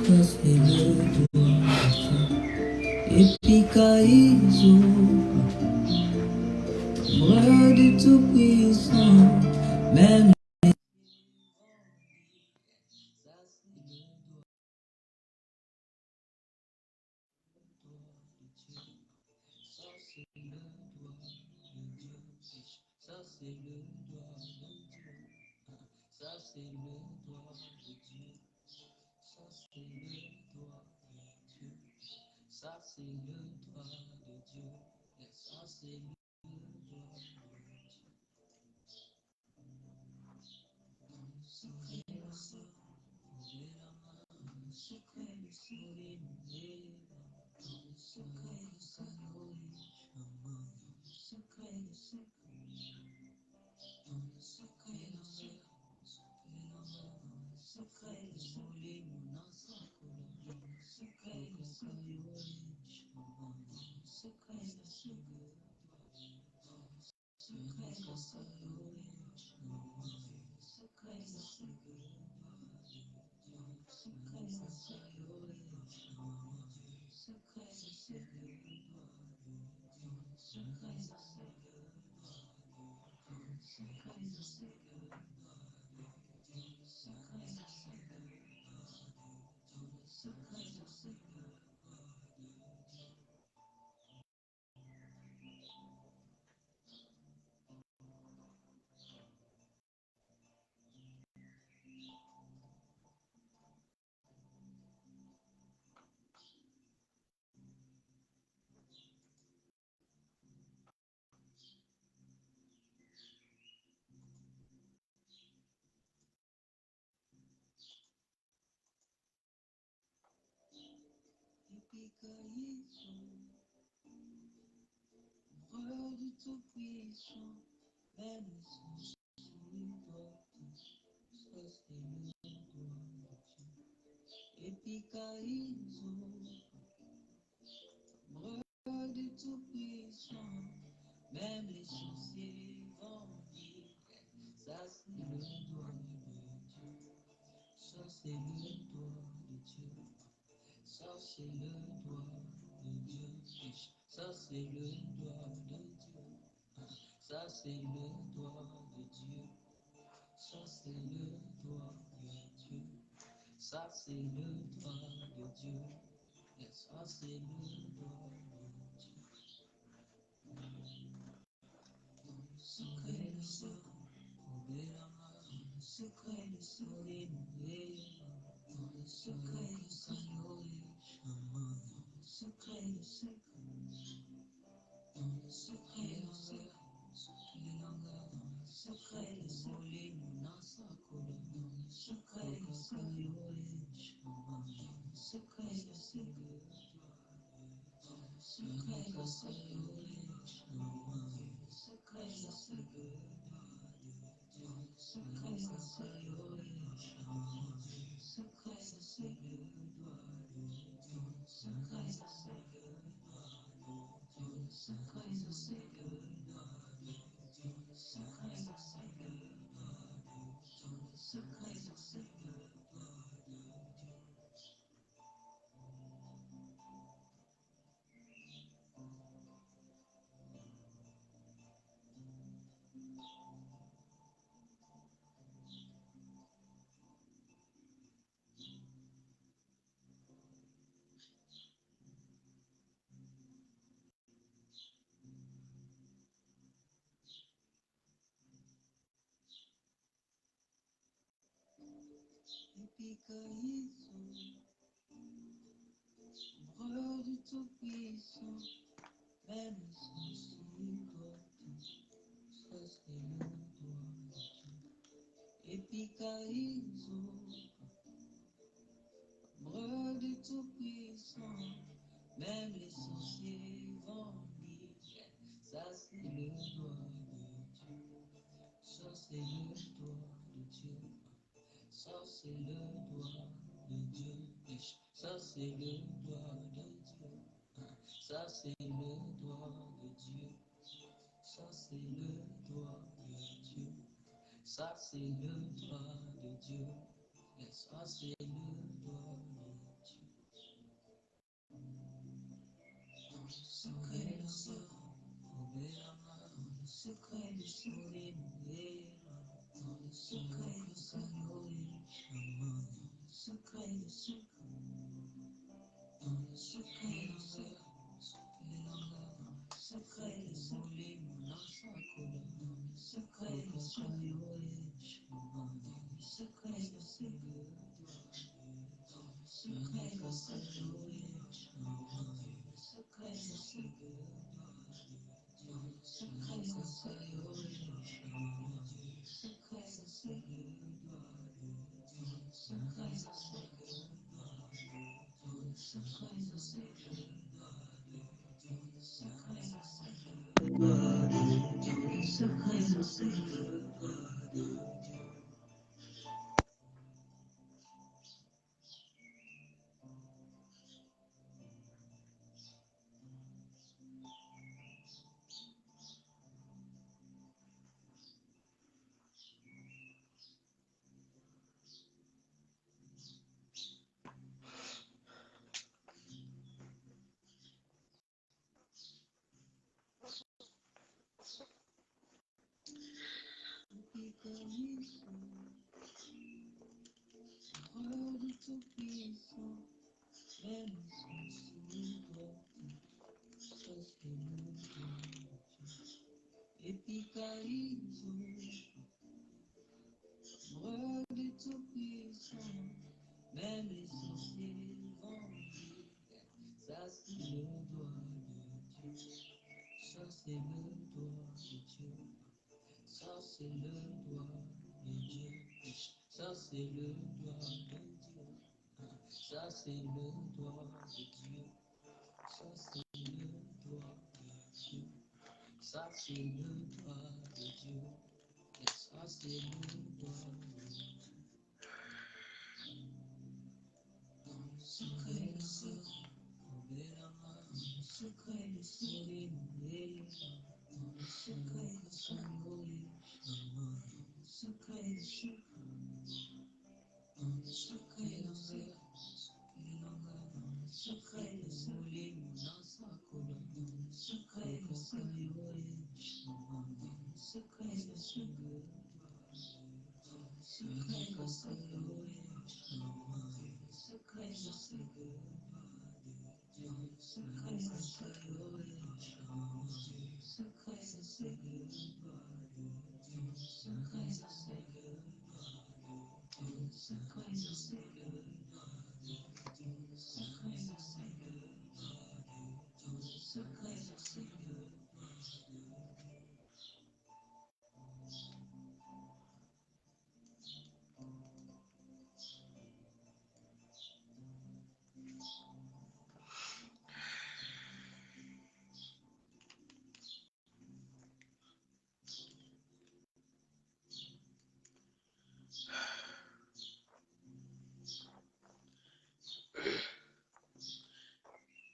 Ça c'est le doigt de Dieu. Et puis Caïso, bras du Tout-Puissant, même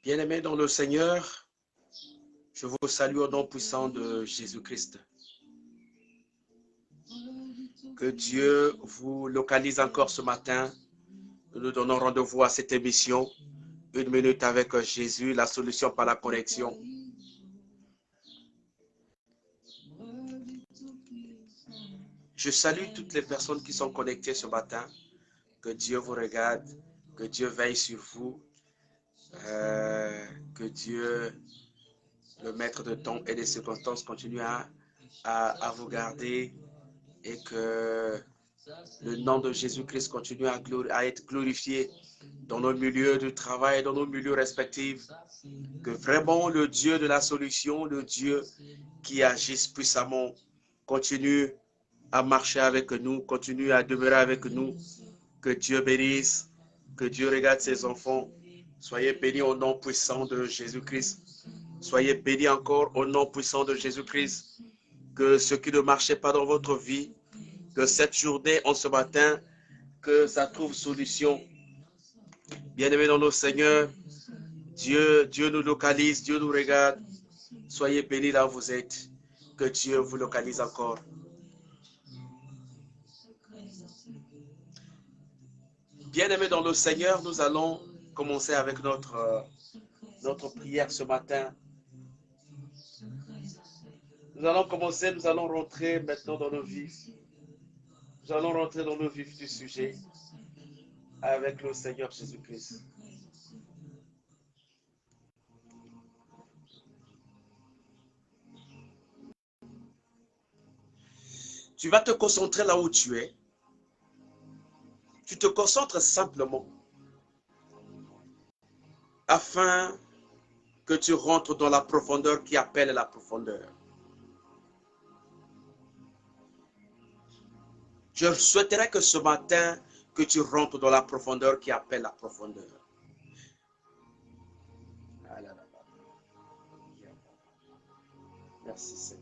Bien-aimés dans le Seigneur, je vous salue au nom puissant de Jésus-Christ. Que Dieu vous localise encore ce matin. Nous nous donnons rendez-vous à cette émission. 1 minute avec Jésus, la solution par la connexion. Je salue toutes les personnes qui sont connectées ce matin. Que Dieu vous regarde, que Dieu veille sur vous, que Dieu, le maître de temps et des circonstances, continue à vous garder et que le nom de Jésus-Christ continue à être glorifié dans nos milieux de travail, dans nos milieux respectifs. Que vraiment le Dieu de la solution, le Dieu qui agisse puissamment, continue à marcher avec nous, continue à demeurer avec nous. Que Dieu bénisse, que Dieu regarde ses enfants. Soyez bénis au nom puissant de Jésus-Christ. Soyez bénis encore au nom puissant de Jésus-Christ. Que ce qui ne marchait pas dans votre vie, que cette journée, en ce matin, que ça trouve solution. Bien-aimés dans nos Seigneurs, Dieu nous localise, Dieu nous regarde. Soyez bénis là où vous êtes. Que Dieu vous localise encore. Bien-aimés dans le Seigneur, nous allons commencer avec notre notre prière ce matin. Nous allons commencer, nous allons rentrer maintenant dans le vif. Nous allons rentrer dans le vif du sujet avec le Seigneur Jésus-Christ. Tu vas te concentrer là où tu es. Tu te concentres simplement afin que tu rentres dans la profondeur qui appelle la profondeur. Je souhaiterais que ce matin, que tu rentres dans la profondeur qui appelle la profondeur. Merci Seigneur.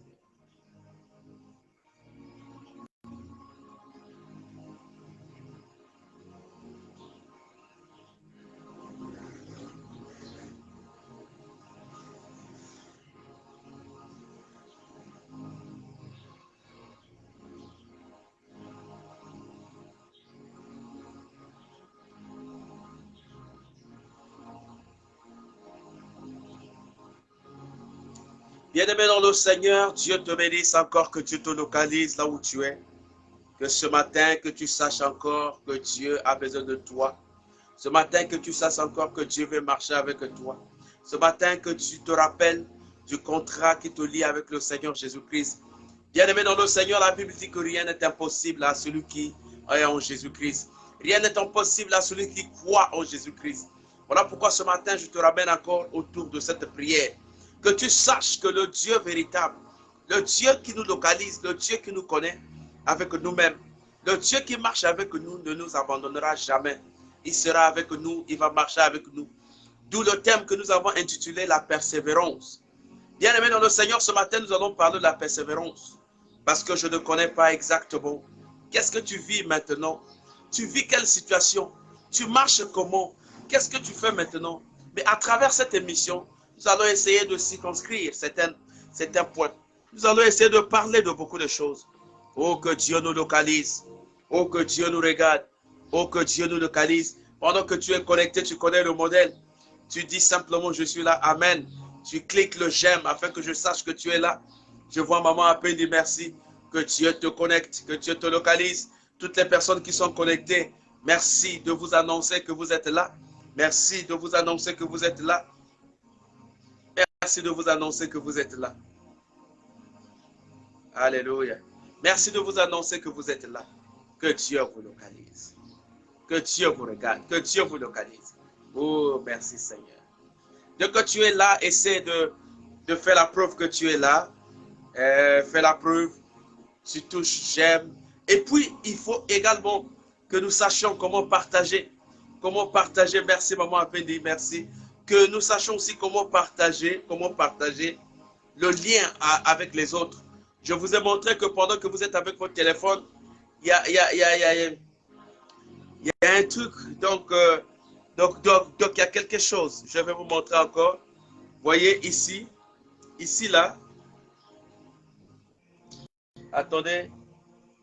Bien-aimé dans le Seigneur, Dieu te bénisse encore, que Dieu te localise là où tu es. Que ce matin, que tu saches encore que Dieu a besoin de toi. Ce matin, que tu saches encore que Dieu veut marcher avec toi. Ce matin, que tu te rappelles du contrat qui te lie avec le Seigneur Jésus-Christ. Bien-aimé dans le Seigneur, la Bible dit que rien n'est impossible à celui qui est en Jésus-Christ. Rien n'est impossible à celui qui croit en Jésus-Christ. Voilà pourquoi ce matin, je te ramène encore autour de cette prière. Que tu saches que le Dieu véritable, le Dieu qui nous localise, le Dieu qui nous connaît avec nous-mêmes, le Dieu qui marche avec nous ne nous abandonnera jamais. Il sera avec nous, il va marcher avec nous. D'où le thème que nous avons intitulé la persévérance. Bien-aimé dans le Seigneur, ce matin, nous allons parler de la persévérance. Parce que je ne connais pas exactement. Qu'est-ce que tu vis maintenant? Tu vis quelle situation? Tu marches comment? Qu'est-ce que tu fais maintenant? Mais à travers cette émission, nous allons essayer de circonscrire certains points. Nous allons essayer de parler de beaucoup de choses. Oh, que Dieu nous localise. Oh, que Dieu nous regarde. Oh, que Dieu nous localise. Pendant que tu es connecté, tu connais le modèle. Tu dis simplement, je suis là. Amen. Tu cliques le j'aime afin que je sache que tu es là. Je vois maman à peine dire merci. Que Dieu te connecte, que Dieu te localise. Toutes les personnes qui sont connectées, merci de vous annoncer que vous êtes là. Merci de vous annoncer que vous êtes là. Merci de vous annoncer que vous êtes là. Alléluia. Merci de vous annoncer que vous êtes là. Que Dieu vous localise. Que Dieu vous regarde. Que Dieu vous localise. Oh, merci Seigneur. Dès que tu es là, essaie de faire la preuve que tu es là. Fais la preuve. Tu touches j'aime. Et puis, il faut également que nous sachions comment partager. Comment partager. Merci maman Appendi, merci. Que nous sachions aussi comment partager le lien avec les autres. Je vous ai montré que pendant que vous êtes avec votre téléphone, il y a un truc, donc il y a quelque chose. Je vais vous montrer encore. Voyez ici, là. Attendez,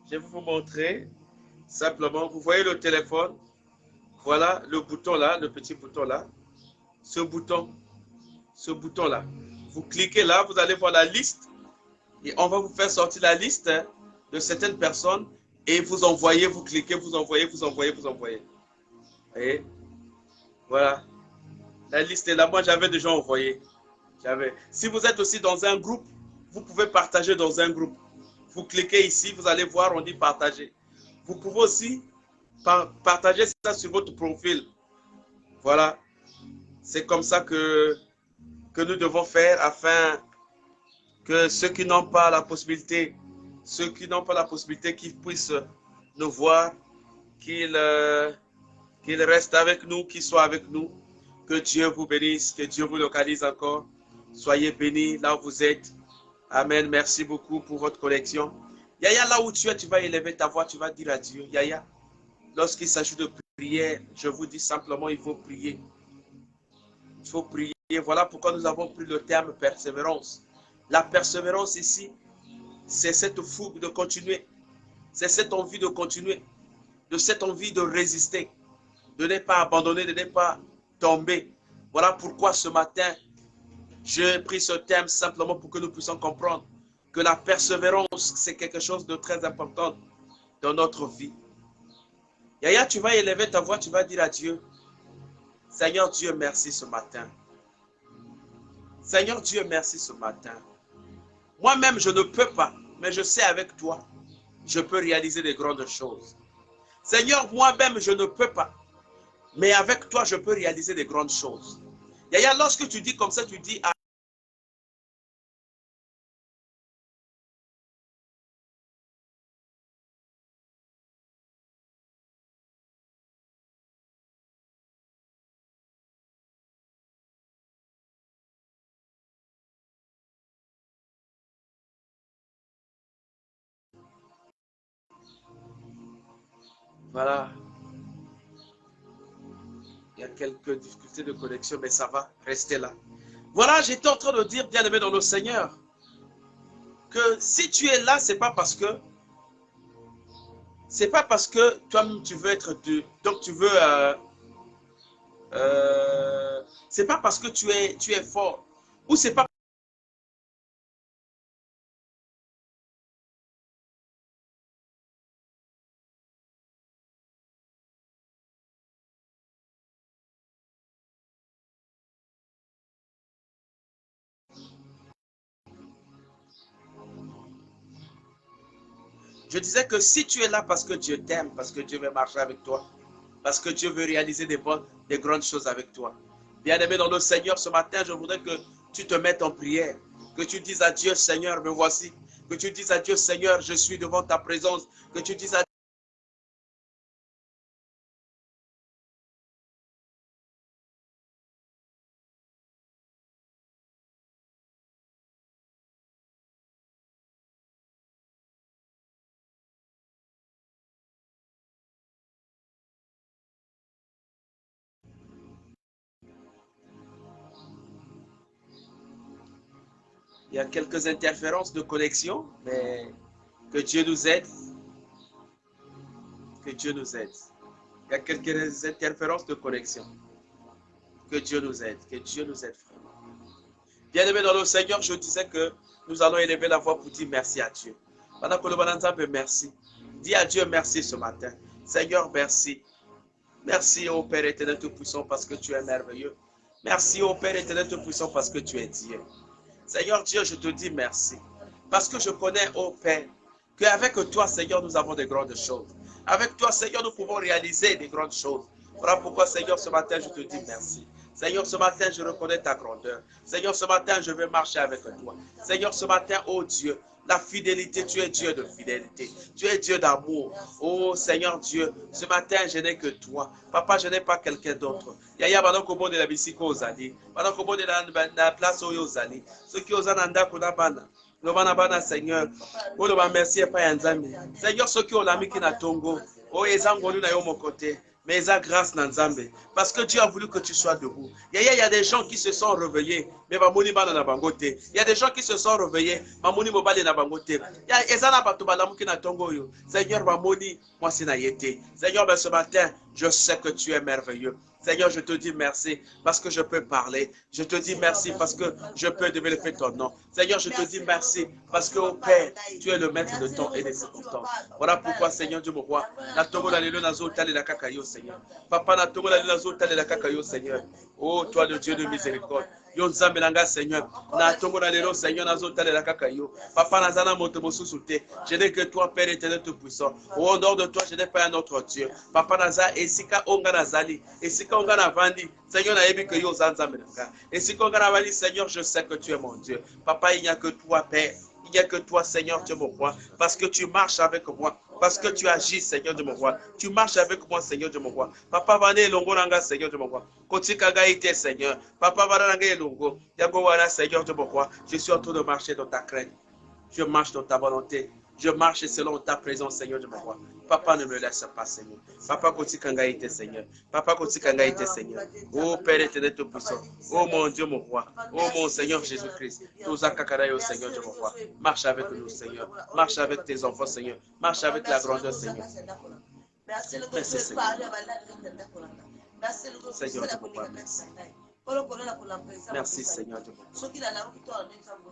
je vais vous montrer simplement. Vous voyez le téléphone. Voilà le bouton là, le petit bouton là. Ce bouton-là. Vous cliquez là, vous allez voir la liste et on va vous faire sortir la liste de certaines personnes et vous envoyez, vous cliquez, vous envoyez. Et voilà. La liste est là. Moi, j'avais déjà envoyé. Si vous êtes aussi dans un groupe, vous pouvez partager dans un groupe. Vous cliquez ici, vous allez voir, on dit partager. Vous pouvez aussi partager ça sur votre profil. Voilà. C'est comme ça que nous devons faire afin que ceux qui n'ont pas la possibilité, qu'ils puissent nous voir, qu'ils restent avec nous, qu'ils soient avec nous. Que Dieu vous bénisse, que Dieu vous localise encore. Soyez bénis là où vous êtes. Amen. Merci beaucoup pour votre connexion. Yaya, là où tu es, tu vas élever ta voix, tu vas dire à Dieu. Yaya, lorsqu'il s'agit de prière, je vous dis simplement, il faut prier. Il faut prier. Voilà pourquoi nous avons pris le terme persévérance. La persévérance ici, c'est cette fougue de continuer. C'est cette envie de continuer. De cette envie de résister. De ne pas abandonner, de ne pas tomber. Voilà pourquoi ce matin, j'ai pris ce thème simplement pour que nous puissions comprendre que la persévérance, c'est quelque chose de très important dans notre vie. Yaya, tu vas élever ta voix, tu vas dire à Dieu, Seigneur Dieu, merci ce matin. Seigneur Dieu, merci ce matin. Moi-même, je ne peux pas, mais je sais avec toi, je peux réaliser des grandes choses. Seigneur, moi-même, je ne peux pas, mais avec toi, je peux réaliser des grandes choses. Yaya, lorsque tu dis comme ça, tu dis, voilà, il y a quelques difficultés de connexion, mais ça va, rester là. Voilà, j'étais en train de dire, bien-aimé dans le Seigneur, que si tu es là, c'est pas parce que toi-même tu veux être Dieu, donc tu veux, c'est pas parce que tu es fort, ou c'est pas. Je disais que si tu es là parce que Dieu t'aime, parce que Dieu veut marcher avec toi, parce que Dieu veut réaliser des grandes choses avec toi. Bien-aimé dans le Seigneur, ce matin, je voudrais que tu te mettes en prière, que tu dises à Dieu, Seigneur, me voici. Que tu dises à Dieu, Seigneur, je suis devant ta présence. Que tu dises à il y a quelques interférences de connexion, mais que Dieu nous aide. Que Dieu nous aide. Il y a quelques interférences de connexion. Que Dieu nous aide. Que Dieu nous aide vraiment. Bien-aimé dans le Seigneur, je disais que nous allons élever la voix pour dire merci à Dieu. Pendant que le Bananza peut merci. Dis à Dieu merci ce matin. Seigneur, merci. Merci au Père éternel tout-puissant parce que tu es merveilleux. Merci au Père éternel tout-puissant parce que tu es Dieu. Seigneur Dieu, je te dis merci. Parce que je connais, ô Père, qu'avec toi, Seigneur, nous avons de grandes choses. Avec toi, Seigneur, nous pouvons réaliser des grandes choses. Voilà pourquoi, Seigneur, ce matin, je te dis merci. Seigneur, ce matin, je reconnais ta grandeur. Seigneur, ce matin, je vais marcher avec toi. Seigneur, ce matin, ô Dieu, la fidélité, tu es Dieu de fidélité. Tu es Dieu d'amour. Oh Seigneur Dieu, ce matin, je n'ai que toi. Papa, je n'ai pas quelqu'un d'autre. Yaya, pendant que bon de la bisiko aux alliés, pendant que bon de la place aux alliés, ceux qui osent en kuna bana. Bana Seigneur, oh merci et pas Nzambe. Seigneur, ceux qui ont l'ami qui n'a tongo, oh ezangolu na yo mon côté. Mais il a grâce dans Nzambe. Parce que Dieu a voulu que tu sois debout. Il y a des gens qui se sont réveillés. Mais Mamoni Bana na bangote. Il y a des gens qui se sont réveillés. Mamoni Mobale na bangote. Il y a Ezana Batubalamu qui na tongoyo. Seigneur Mamoni, moi c'est na yete. Seigneur, ben ce matin, je sais que tu es merveilleux. Seigneur, je te dis merci parce que je peux parler. Je te dis merci parce que je peux développer ton nom. Seigneur, je te dis merci parce que, oh Père, tu es le maître de temps et des circonstances. Voilà pourquoi, Seigneur Dieu, mon roi, Seigneur. Papa, Seigneur. Oh, toi, le Dieu de miséricorde. Yo nzambe nanga Seigneur, na tongo na lelo Seigneur na zotale la kaka yo. Papa nazana moto mosusuté. Je n'ai que toi Père éternel tout puissant. Au dehors de toi, je n'ai pas un autre Dieu. Papa naza esika onga nazali, esika onga na vandi. Seigneur na yebi que yo nzambe nanga. Esika onga na vandi Seigneur, je sais que tu es mon Dieu. Papa, il n'y a que toi Père. Il n'y a que toi, Seigneur, Dieu mon roi, parce que tu marches avec moi, parce que tu agis, Seigneur Dieu mon roi. Tu marches avec moi, Seigneur Dieu mon roi. Papa, vane longo nanga, Seigneur Dieu mon roi. Kotika gaïté, Seigneur. Papa, vane nanga longo. Yago wana, Seigneur Dieu mon roi. Je suis en train de marcher dans ta crainte. Je marche dans ta volonté. Je marche selon ta présence, Seigneur Dieu mon roi. Papa, ne me laisse pas, Seigneur. Papa, kotika gaïté, Seigneur. Papa, kotika gaïté, Seigneur. Oh Père éternel tout puissant. Oh mon Dieu, mon roi. Oh mon Seigneur Jésus-Christ. Tous kakarayo, Seigneur Dieu mon roi. Marche avec nous, Seigneur. Marche avec tes enfants, Seigneur. Marche avec la grandeur, Seigneur. Merci, Seigneur. Seigneur Dieu mon roi, merci. Merci Seigneur de mon Dieu.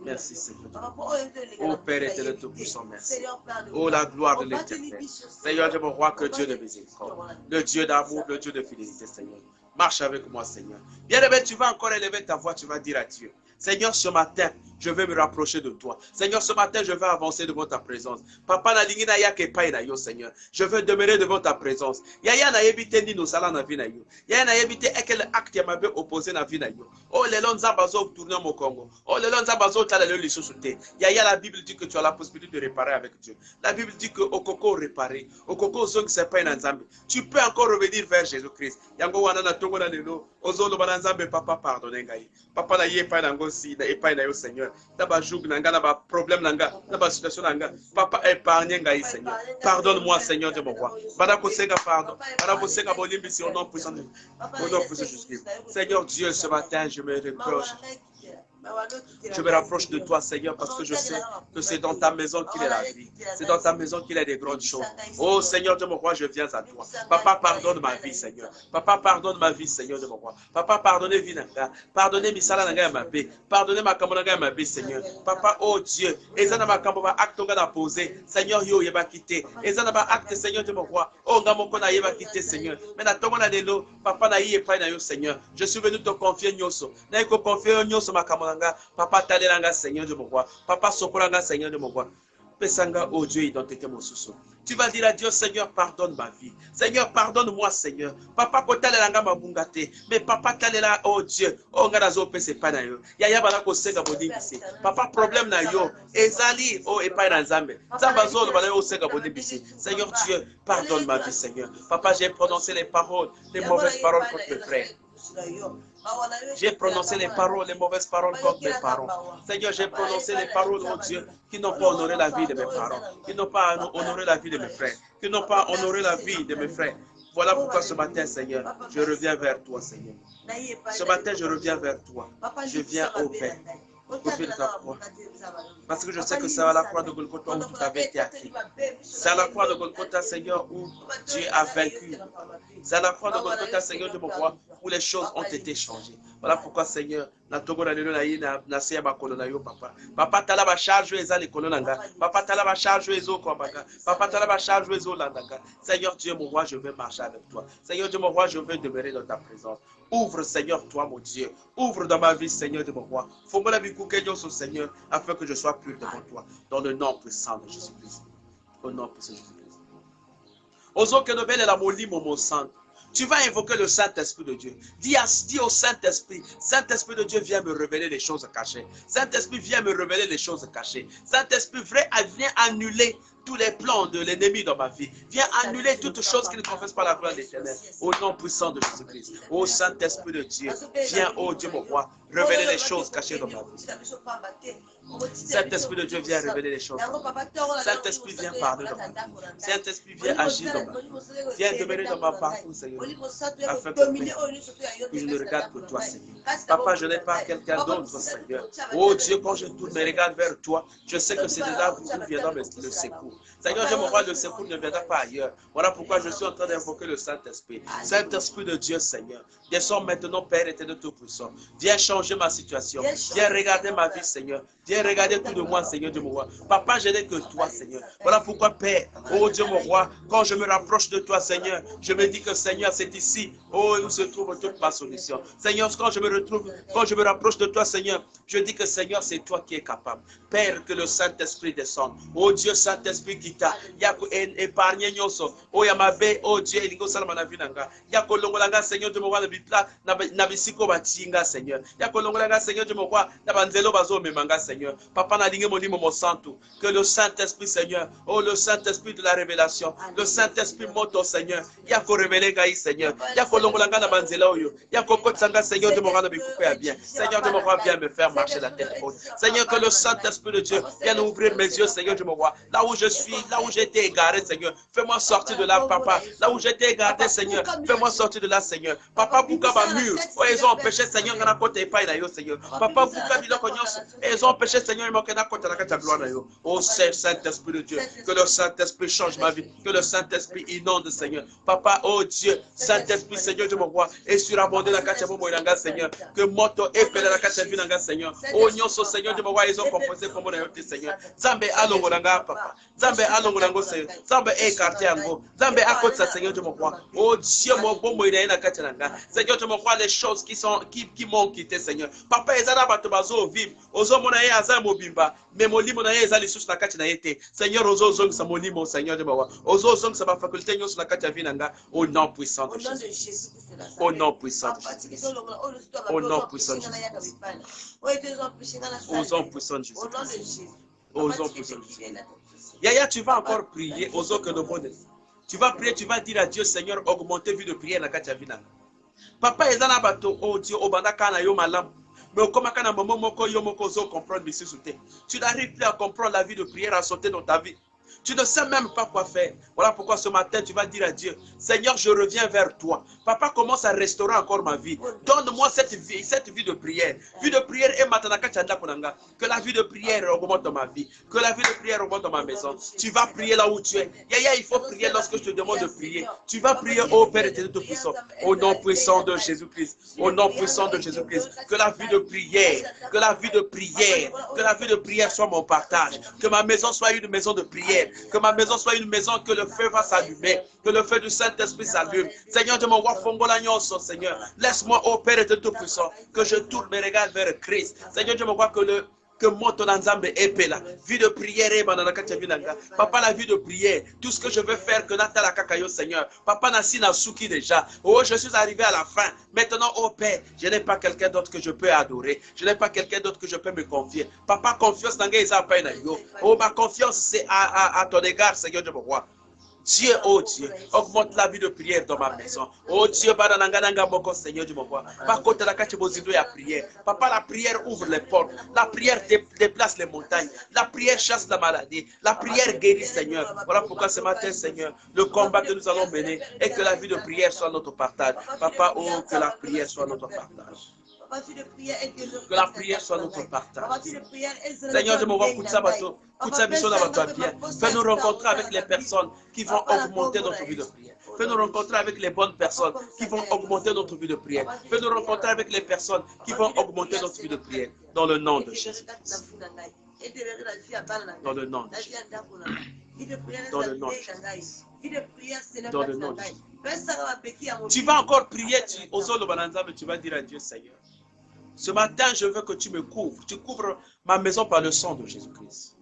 Merci Seigneur de mon Dieu. Ô Père éternel tout-puissant, merci. Ô la gloire de l'éternel. Seigneur de mon roi, que Dieu de miséricorde, le Dieu d'amour, le Dieu de fidélité, Seigneur. Marche avec moi, Seigneur. Bien-aimé, tu vas encore élever ta voix, tu vas dire à Dieu. Seigneur, ce matin, je vais me rapprocher de toi. Seigneur, ce matin, je vais avancer devant ta présence. Papa, na lingi na ya ke pai na yo, Seigneur. Je veux demeurer devant ta présence. Yaya na yebite ni no sala na vie na yo. Yaya na yebite ekel acte ma be opposé na vie na yo. Oh, les lonza bazo tourner mon Congo. Oh, les lonza bazo tala le lisosute. Yaya, la Bible dit que tu as la possibilité de réparer avec Dieu. La Bible dit que okoko réparer. Okoko zong se pai na nzambe. Tu peux encore revenir vers Jésus-Christ. Yango wana na tongo na lelo. Ozolo bana nzambe, papa pardonne ngai. Papa na ye pai na ngosi na epai na yo, Seigneur. Naba joug nanga, naba problème nanga, naba situation nanga. Papa épargne ngai, Seigneur. Pardonne-moi, Seigneur de mon roi. Bana kosenga pardon. Bana kosenga bolimbi si au nom puissant de Jésus-Christ. Seigneur Dieu, ce matin, je me reproche. Je me rapproche de toi, Seigneur, parce que je sais que c'est dans ta maison qu'il est la vie. C'est dans ta maison qu'il y a des grandes choses. Oh Seigneur de mon roi, je viens à toi. Papa, pardonne ma vie, Seigneur. Papa, pardonne ma vie, Seigneur de mon roi. Papa, pardonnez Vinanga. Pardonnez Misala Nanga ma vie. Pardonnez ma Kamonanga ma vie, Seigneur. Papa, oh Dieu. Ezana ma Kamova acte nga posé. Seigneur, yo yeba quitté. Ezana ma acte, Seigneur de mon roi. Oh Ngamoko na yeba quitté, Seigneur. Mais na tongo na delo. Papa na yeba na yo, Seigneur. Je suis venu te confier nyoso. Na yeko confier nyoso ma Kamonanga. Papa talelanga, Seigneur de mon roi. Papa sokolanga, Seigneur de mon roi. Pesanga, oh Dieu, identité mon sous. Tu vas dire à Dieu, Seigneur, pardonne ma vie. Seigneur, pardonne-moi, Seigneur. Papa, kotalelanga mabungate. Mais papa, talela, oh Dieu. Oh, ngadazo pese pana yo. Yaya bana ko senga bodibisi. Papa, problème na yo. Ezali, oh, epai na nzambe. Zambazo, bana yo senga bodibisi. Seigneur Dieu, pardonne ma vie, Seigneur. Papa, j'ai prononcé les paroles, les mauvaises paroles contre mes frères. J'ai prononcé les paroles, les mauvaises paroles contre mes parents. Seigneur, j'ai prononcé les paroles, oh Dieu, qui n'ont pas honoré la vie de mes parents, qui n'ont pas honoré la vie de mes frères, qui n'ont pas honoré la vie de mes frères. Voilà pourquoi ce matin, Seigneur, je reviens vers toi, Seigneur. Ce matin, je reviens vers toi. Je viens au Père. Au pied de ta croix. Parce que je sais que c'est à la croix de Golgotha où tout avait été acquis. C'est à la croix de Golgotha, Seigneur, où Dieu a vaincu. C'est à la croix de Golgotha, Seigneur de mon roi, où les choses ont été changées. Voilà pourquoi, Seigneur, Papa talaba charge ezali kolonanga. Papa talaba charge ezo kwabaka. Papa talaba charge ezo landanga. Seigneur Dieu mon roi, je veux marcher avec toi. Seigneur Dieu mon roi, je veux demeurer dans ta présence. Ouvre, Seigneur, toi, mon Dieu. Ouvre dans ma vie, Seigneur de mon roi. Fongola bikukenyo so Seigneur, afin que je sois pur devant toi. Dans le nom puissant de Jésus-Christ. Au nom puissant de Jésus-Christ. Ozo que nouvelle est la molimo mon sang. Tu vas invoquer le Saint-Esprit de Dieu. Dis au Saint-Esprit, Saint-Esprit de Dieu, viens me révéler les choses cachées. Saint-Esprit, viens me révéler les choses cachées. Saint-Esprit, viens annuler tous les plans de l'ennemi dans ma vie. Viens annuler toutes choses qui ne confessent pas la gloire de l'Éternel. Au nom puissant de Jésus-Christ. Ô Saint-Esprit de Dieu, viens, ô Dieu mon roi, révéler les choses cachées dans ma vie. Saint-Esprit de Dieu, viens révéler les choses. Saint-Esprit, viens parler dans ma vie. Saint-Esprit, viens agir dans ma vie. Viens demeurer dans ma parcours, Seigneur. Afin que je ne regarde que toi, Seigneur. Papa, je n'ai pas quelqu'un d'autre, Seigneur. Oh Dieu, quand je tourne mes regards vers toi, je sais que c'est de là où viendra le secours. Seigneur, Dieu mon roi, le secours ne viendra pas ailleurs. Voilà pourquoi je suis en train d'invoquer le Saint-Esprit. Saint-Esprit de Dieu, Seigneur. Descends maintenant, Père éternel tout-puissant. Viens changer ma situation. Viens regarder ma vie, Seigneur. Viens regarder tout de moi, Seigneur, Dieu mon roi. Papa, je n'ai que toi, Seigneur. Voilà pourquoi, Père, oh Dieu mon roi, quand je me rapproche de toi, Seigneur, je me dis que, Seigneur, c'est ici, oh, où se trouve toute ma solution. Seigneur, quand je me rapproche de toi, Seigneur, je dis que, Seigneur, c'est toi qui es capable. Père, que le Saint-Esprit descende. Oh Dieu, Saint-Esprit, qui t'a épargné, oh Yamabe, oh Dieu, Elingo Salmanavinanga, Yako Longolanga, Seigneur de mon roi, Nabisiko Batinga, Seigneur, Yako Longolanga, Seigneur de mon roi, Nabanzelo Bazo Memanga, Seigneur, Papa Nalinge Monimo Monsanto, que le Saint-Esprit, Seigneur, oh le Saint-Esprit de la révélation, le Saint-Esprit moto, Seigneur, Yako révélé Gaï, Seigneur, Yako Longolanga Nabanzela Oyo, Yako Kotsanga, Seigneur de mon roi, Nabikoupé à bien, Seigneur de mon roi, viens me faire marcher la tête haute, Seigneur, que le Saint-Esprit de Dieu vienne ouvrir mes yeux, Seigneur de mon roi, là où je suis, là où j'ai été égaré, Seigneur. Fais-moi sortir de là, Papa. Là où j'ai été égaré, Seigneur. Fais-moi sortir de là, Seigneur. Papa, pourquoi ma mur? Oh, ils ont empêché, Seigneur, qu'on a côté pas, Seigneur. Papa, pourquoi ils ont empêché, Seigneur, ils m'ont côté la gloire, oh, Saint-Esprit de Dieu. Que le Saint-Esprit change ma vie. Que le Saint-Esprit inonde, Seigneur. Papa, oh Dieu, Saint-Esprit, Seigneur, je me vois. Et surabondé la cachabo, Seigneur. Que moto épée la cachabo, Seigneur. Oh, Nyonso, Seigneur, je me vois. Ils ont composé comme on a été, Seigneur. Zambe alongolanga, Papa. Zambe alongolango, Seigneur. Zambe écarté ango. Zambe à côté, Seigneur, je me vois. Oh Dieu, mon bon moyen na kachalanga. Seigneur, je me vois les choses qui m'ont quitté, Seigneur. Papa, ils ont batobazo vivre. Ozo monaye azam mobimba. Mais mon limo naye ezali sous la kacha na yete. Seigneur, ozo zong sa mon limo, Seigneur, je me vois. Ozo zong sa ma faculté nyon sur la kacha vinanga. Au nom puissant de Jésus. Au nom puissant de Jésus. Au nom puissant de Jésus. Au nom puissant de Jésus. Aux hommes puissants. Yaya, tu vas encore prier aux hommes que nous bonnes. Tu vas prier, tu vas dire à Dieu, Seigneur, augmentez vie de prière na kati ya vina. Papa ezana bato oh Dieu obanda kana yo malam. Mais comment kana maman moko yo moko zo comprendre monsieur souté. Tu n'arrives plus à comprendre la vie de prière à sauter dans ta vie. Tu ne sais même pas quoi faire. Voilà pourquoi ce matin, tu vas dire à Dieu, Seigneur, je reviens vers toi. Papa commence à restaurer encore ma vie. Donne-moi cette vie de prière. Vie de prière et maintenant, que la vie de prière augmente dans ma vie. Que la vie de prière augmente dans ma maison. Tu vas prier là où tu es. Yaya, il faut prier lorsque je te demande de prier. Tu vas prier au Père éternel tout-puissant. Au nom puissant de Jésus-Christ. Au nom puissant de Jésus-Christ. Que la vie de prière, que la vie de prière, que la vie de prière soit mon partage. Que ma maison soit une maison de prière. Que ma maison soit une maison que le feu va s'allumer, que le feu du Saint-Esprit s'allume. Seigneur, je me vois fongola nyonso, Seigneur. Laisse-moi, ô Père de Tout-Puissant, que je tourne mes regards vers Christ. Seigneur, je me vois que monte dans Nzambe épée là. Vie de prière, Papa, la vie de prière. Tout ce que je veux faire, que Natala Kakayo, Seigneur. Papa, Nassi Nasuki déjà. Oh, je suis arrivé à la fin. Maintenant, oh Père, je n'ai pas quelqu'un d'autre que je peux adorer. Je n'ai pas quelqu'un d'autre que je peux me confier. Papa, confiance dans Yo. Oh, ma confiance, c'est à ton égard, Seigneur, je me vois. Dieu, oh Dieu, augmente la vie de prière dans ma maison. Oh Dieu, Seigneur, je me vois. Par contre, la prière. Papa, la prière ouvre les portes. La prière déplace les montagnes. La prière chasse la maladie. La prière guérit, Seigneur. Voilà pourquoi ce matin, Seigneur, le combat que nous allons mener est que la vie de prière soit notre partage. Papa, oh, que la prière soit notre partage. Que la prière soit notre partage. Seigneur, je me vois fais-nous rencontrer avec les personnes qui vont augmenter notre vie de prière. Fais-nous rencontrer avec les bonnes personnes qui vont augmenter notre vie de prière. Fais-nous rencontrer avec les personnes qui vont augmenter notre vie de prière. Dans le nom de Jésus. Dans le nom de Jésus. Dans le nom de Jésus. Dans le nom de Jésus. Tu vas encore prier mais tu vas dire à Dieu, Seigneur. Ce matin, je veux que tu me couvres. Tu couvres ma maison par le sang de Jésus-Christ.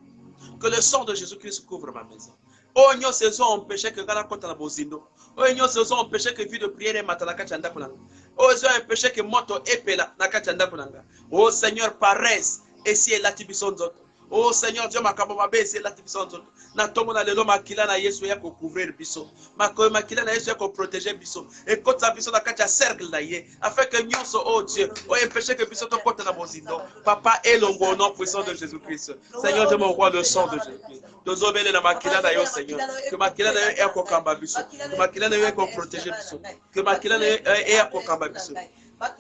Que le sang de Jésus-Christ couvre ma maison. Oh, nous saison empêché que Gala compte la bozindo. Oh, nous saison empêché que vie de prière et matanaka chanda kunanga. Oh, nous empêché que moto epela naka chanda kunanga. Oh, Seigneur, paresse. Et si elle a tibison zot. Oh, Seigneur, Dieu, ma kababa et si elle a tibison zot. Na tomo na lelo makila na Yesu ya ko couvrir biso. Makila na Yesu ya ko protéger biso. Et quand ça biso na kacha cercle na ye. Afin que nyonso, oh Dieu, oh, empêché que biso to porte na bozindo. Papa, et l'ongo au nom puissant de Jésus-Christ. Seigneur, je m'envoie le sang de Jésus-Christ. Nous obéissons la makila na yo, Seigneur. Que makila na yo ait ko kamba biso. Que makila na yo ait ko protéger biso. Que makila na yo ait ko kamba biso.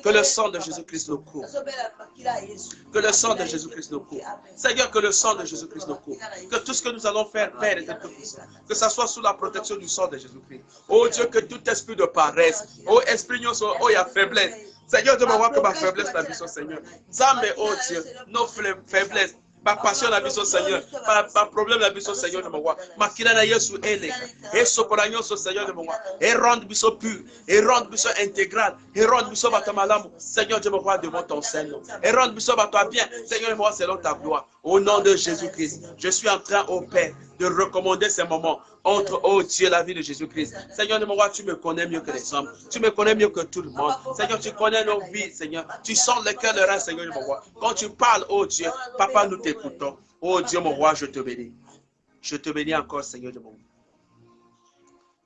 Que le sang de Jésus-Christ nous couvre. Que le sang de Jésus-Christ nous couvre. Seigneur, que le sang de Jésus-Christ nous couvre. Que tout ce que nous allons faire, Père, est tout puissant. Que ça soit sous la protection du sang de Jésus-Christ. Oh Dieu, que tout esprit de paresse, oh esprit, oh, il y a faiblesse. Seigneur, je me vois que ma faiblesse la vie, Seigneur. Zambe, oh Dieu, nos faiblesses. Ma passion la vision Seigneur, ma problème la vision Seigneur de moi. Ma kila na Yesu ele. Et sokoranyo so Seigneur de moi. Et rendre biso pur, et rendre biso intégral, et rendre biso batamalamu. Seigneur, je me vois devant ton Seigneur. Et rendre biso bato bien. Seigneur, je me vois selon ta gloire. Au nom de Jésus-Christ, je suis en train, au Père, de recommander ces moments entre, oh Dieu, la vie de Jésus-Christ. Seigneur, de mon roi, tu me connais mieux que les hommes. Tu me connais mieux que tout le monde. Seigneur, tu connais nos vies, Seigneur. Tu sens le cœur de rein, Seigneur, de mon roi. Quand tu parles, oh Dieu, Papa, nous t'écoutons. Oh Dieu, mon roi, je te bénis. Je te bénis encore, Seigneur de mon roi.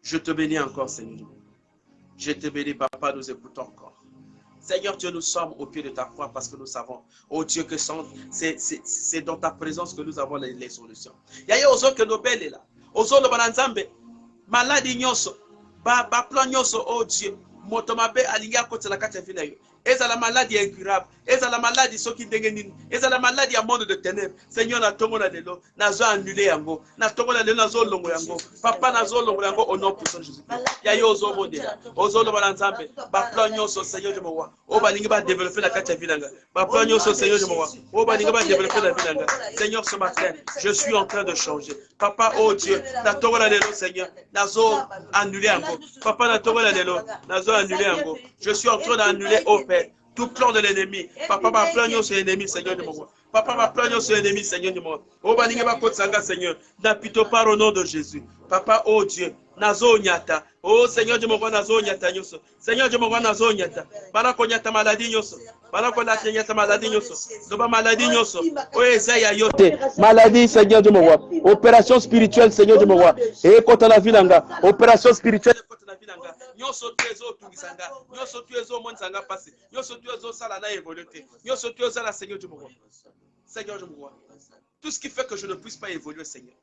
Je te bénis encore, Seigneur de mon roi. Je te bénis, Papa, nous écoutons encore. Seigneur Dieu, nous sommes au pied de ta croix parce que nous savons, oh Dieu, que c'est dans ta présence que nous avons les solutions. Yaya ozo que nos belles là, ozo le bananzambe, maladie nyonso, ba plan nyonso, oh Dieu, motomabe alinga kote la kate vina yo. Eza la maladie incurable, eza la maladie soki dengenine, eza la maladie à monde de ténèbres. Seigneur, na tongo na lelo, nazo annulé yango, na tongo na lelo nazo longo yango. Papa nazo longo yango au nom puissant de Jésus. Ya yo ozo modela, ozo lo balanzambe, ba plan nyonso Seigneur de moi. O ba lingi ba développer la kate vilanga. Ba plan nyonso Seigneur de moi. O ba lingi ba développer la vilanga. Seigneur, ce matin, je suis en train de changer. Papa, oh Dieu, na tongo na lelo Seigneur, nazo annulé yango. Papa na tongo na lelo, nazo annulé yango. Je suis en train d'annuler au Père tout plan de l'ennemi. Papa va plaindre sur l'ennemi, Seigneur de moi. Papa va plaindre sur l'ennemi, Seigneur de moi. Oh, baninga ba kotsanga, Seigneur. N'apito pas au nom de Jésus. Papa, oh Dieu, nazo nyata. Oh Seigneur de moi, nazo nyata nyoso. Seigneur de moi, nazo nyata. Bana ko nyata maladie nyoso. Bana ko nyata maladie nyoso. Doba maladie nyoso. Oh Esaïa yote. Maladie, Seigneur de moi. Opération spirituelle, Seigneur de moi. Et kota la vilanga. Opération spirituelle. Nyoso tuezo tungisanga, nyoso tuezo monzanga passé, nyoso tuezo sala na évoluer, nyoso tuezo la Seigneur du moi. Seigneur du moi. Tout ce qui fait que je ne puisse pas évoluer, Seigneur.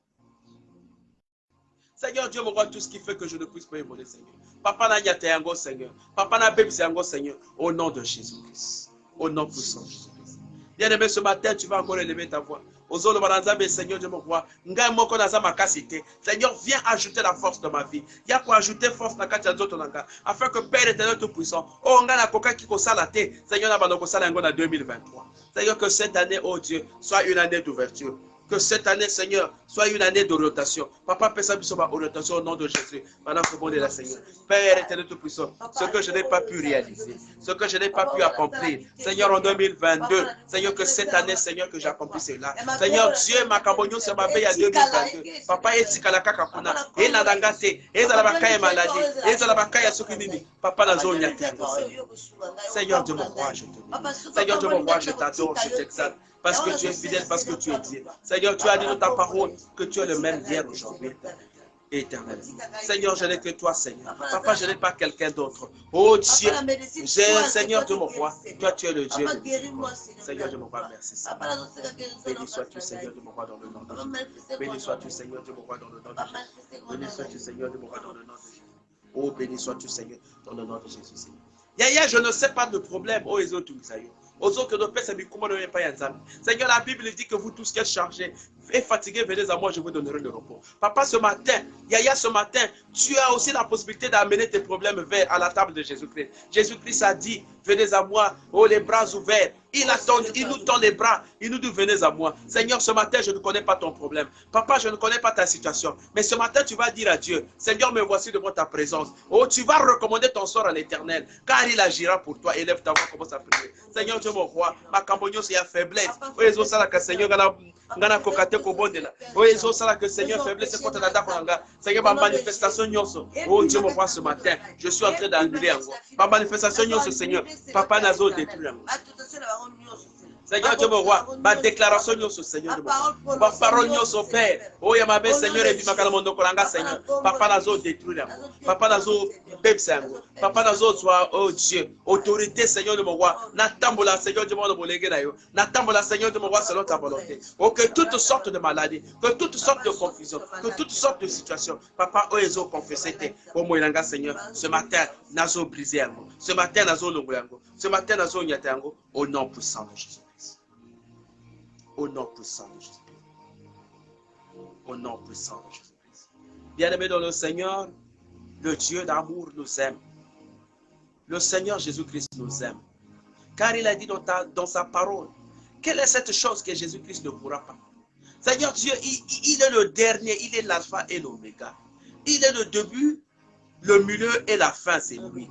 Seigneur Dieu, moi, tout ce qui fait que je ne puisse pas évoluer, Seigneur. Papa na nyate yango, Seigneur. Papa na bébé yango, Seigneur. Au nom de Jésus-Christ. Au nom puissant de Jésus-Christ. Bien-aimé, ce matin, tu vas encore élever ta voix. Ozolo baranzambe, Seigneur Dieu mon roi. Ngai moko naza makasite. Seigneur, viens ajouter la force dans ma vie. Ya ko ajouter force na kati ya nzoto nanga. Afin que Père éternel tout puissant. Oh nga na koka ki ko sala te. Seigneur na bando ko sala ngo na 2023. Seigneur, que cette année, oh Dieu, soit une année d'ouverture. Que cette année, Seigneur, soit une année d'orientation. Papa, Pessa Bissoba, orientation au nom de Jésus. Maintenant, que bon est la Seigneur. Père éternel tout-puissant, ce que je n'ai pas pu réaliser, ce que je n'ai pas pu accomplir, Seigneur, en 2022, Seigneur, que cette année, Seigneur, que j'accomplis cela. Seigneur, Dieu, ma cambonio, c'est ma veille à 2022. Papa, et Sikalaka Kakuna, et Nadangate, et Zalabakaya maladie, et Zalabakaya Sukinini. Papa, la zone Seigneur, Dieu, mon roi, je te bénis. Seigneur, Dieu, mon roi, je t'adore, je t'exalte. Parce que tu es fidèle, parce que tu es Dieu. Seigneur, tu as dit dans ta parole que tu es le même hier, aujourd'hui, éternellement. Seigneur, je n'ai que toi, Seigneur. Papa, je n'ai pas quelqu'un d'autre. Oh Dieu, Seigneur de mon roi, toi tu es le Dieu de miséricorde. Seigneur de mon roi, merci. Béni sois-tu, Seigneur de mon roi, dans le nom de Jésus. Béni sois-tu, Seigneur de mon roi, dans le nom de Jésus. Béni sois-tu, Seigneur de mon roi, dans le nom de Jésus. Oh, béni sois-tu, Seigneur, dans le nom de Jésus, Seigneur. Yaya, je ne sais pas de problème. Oh, ils ont tout ça. Seigneur, la Bible dit que vous tous qui êtes chargés et fatigués, venez à moi, je vous donnerai le repos. Papa, ce matin, Yaya, ce matin, tu as aussi la possibilité d'amener tes problèmes vers à la table de Jésus-Christ. Jésus-Christ a dit, venez à moi, oh les bras ouverts. Il nous tend les bras, il nous dit, venez à moi. Seigneur, ce matin, je ne connais pas ton problème. Papa, je ne connais pas ta situation. Mais ce matin, tu vas dire à Dieu, Seigneur, me voici devant ta présence. Oh, tu vas recommander ton sort à l'Éternel, car il agira pour toi. Élève ta voix, commence à prier. Seigneur Dieu, mon roi, ma cambonio, c'est la faiblesse. Oh, ils ont ça, que Seigneur, ngana kokate ko bondela. Oh, ils ont ça, que Seigneur, faiblesse, contre la dame. Seigneur, ma manifestation, oh Dieu, mon roi, ce matin, je suis en train d'annuler encore. Ma manifestation, Seigneur, Papa Nazo détruit. Seigneur Dieu mon roi, ma déclaration sur Seigneur de mon roi, ma parole sur Père, oh Yamabe Seigneur et puis ma kalamondo kolanga Seigneur, Papa Nazo détruit l'amour, Papa Nazo bébé Papa Nazo soit oh Dieu, autorité Seigneur de mon roi, n'attends Seigneur de mon roi, n'attends Seigneur de mon roi selon ta volonté, oh que toutes sortes de maladies, que toutes sortes de confusions, que toutes sortes de situations, Papa oh Ezo confessé, oh Moïlanga Seigneur, ce matin Nazo brisé yango, ce matin Nazo longoyango, ce matin Nazo nyatango, au nom puissant de Jésus. Au nom puissant de Jésus-Christ. Au nom puissant de Jésus-Christ. Bien-aimé dans le Seigneur, le Dieu d'amour nous aime. Le Seigneur Jésus-Christ nous aime. Car il a dit dans sa parole, quelle est cette chose que Jésus-Christ ne pourra pas? Seigneur Dieu, il est le dernier, il est l'alpha et l'oméga. Il est le début, le milieu et la fin, c'est lui.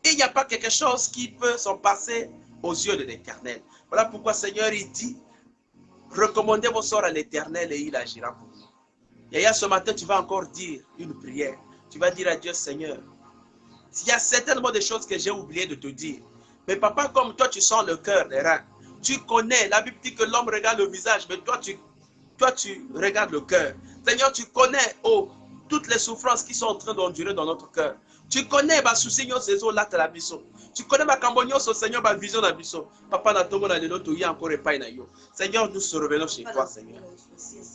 Et il n'y a pas quelque chose qui peut s'en passer aux yeux de l'Éternel. Voilà pourquoi Seigneur, il dit, recommandez vos sorts à l'Éternel et il agira pour vous. Yaya, ce matin, tu vas encore dire une prière. Tu vas dire à Dieu, Seigneur, il y a certainement des choses que j'ai oublié de te dire. Mais papa, comme toi, tu sens le cœur des reins. Tu connais, la Bible dit que l'homme regarde le visage, mais toi, tu regardes le cœur. Seigneur, tu connais toutes les souffrances qui sont en train d'endurer dans notre cœur. Tu connais ma souci, ces eaux là, Tu connais ma cambognos, Seigneur, ma vision d'abisso. Papa, na tomo na lelo, tu y encore repai na yo. Seigneur, nous se revenons chez toi, Seigneur.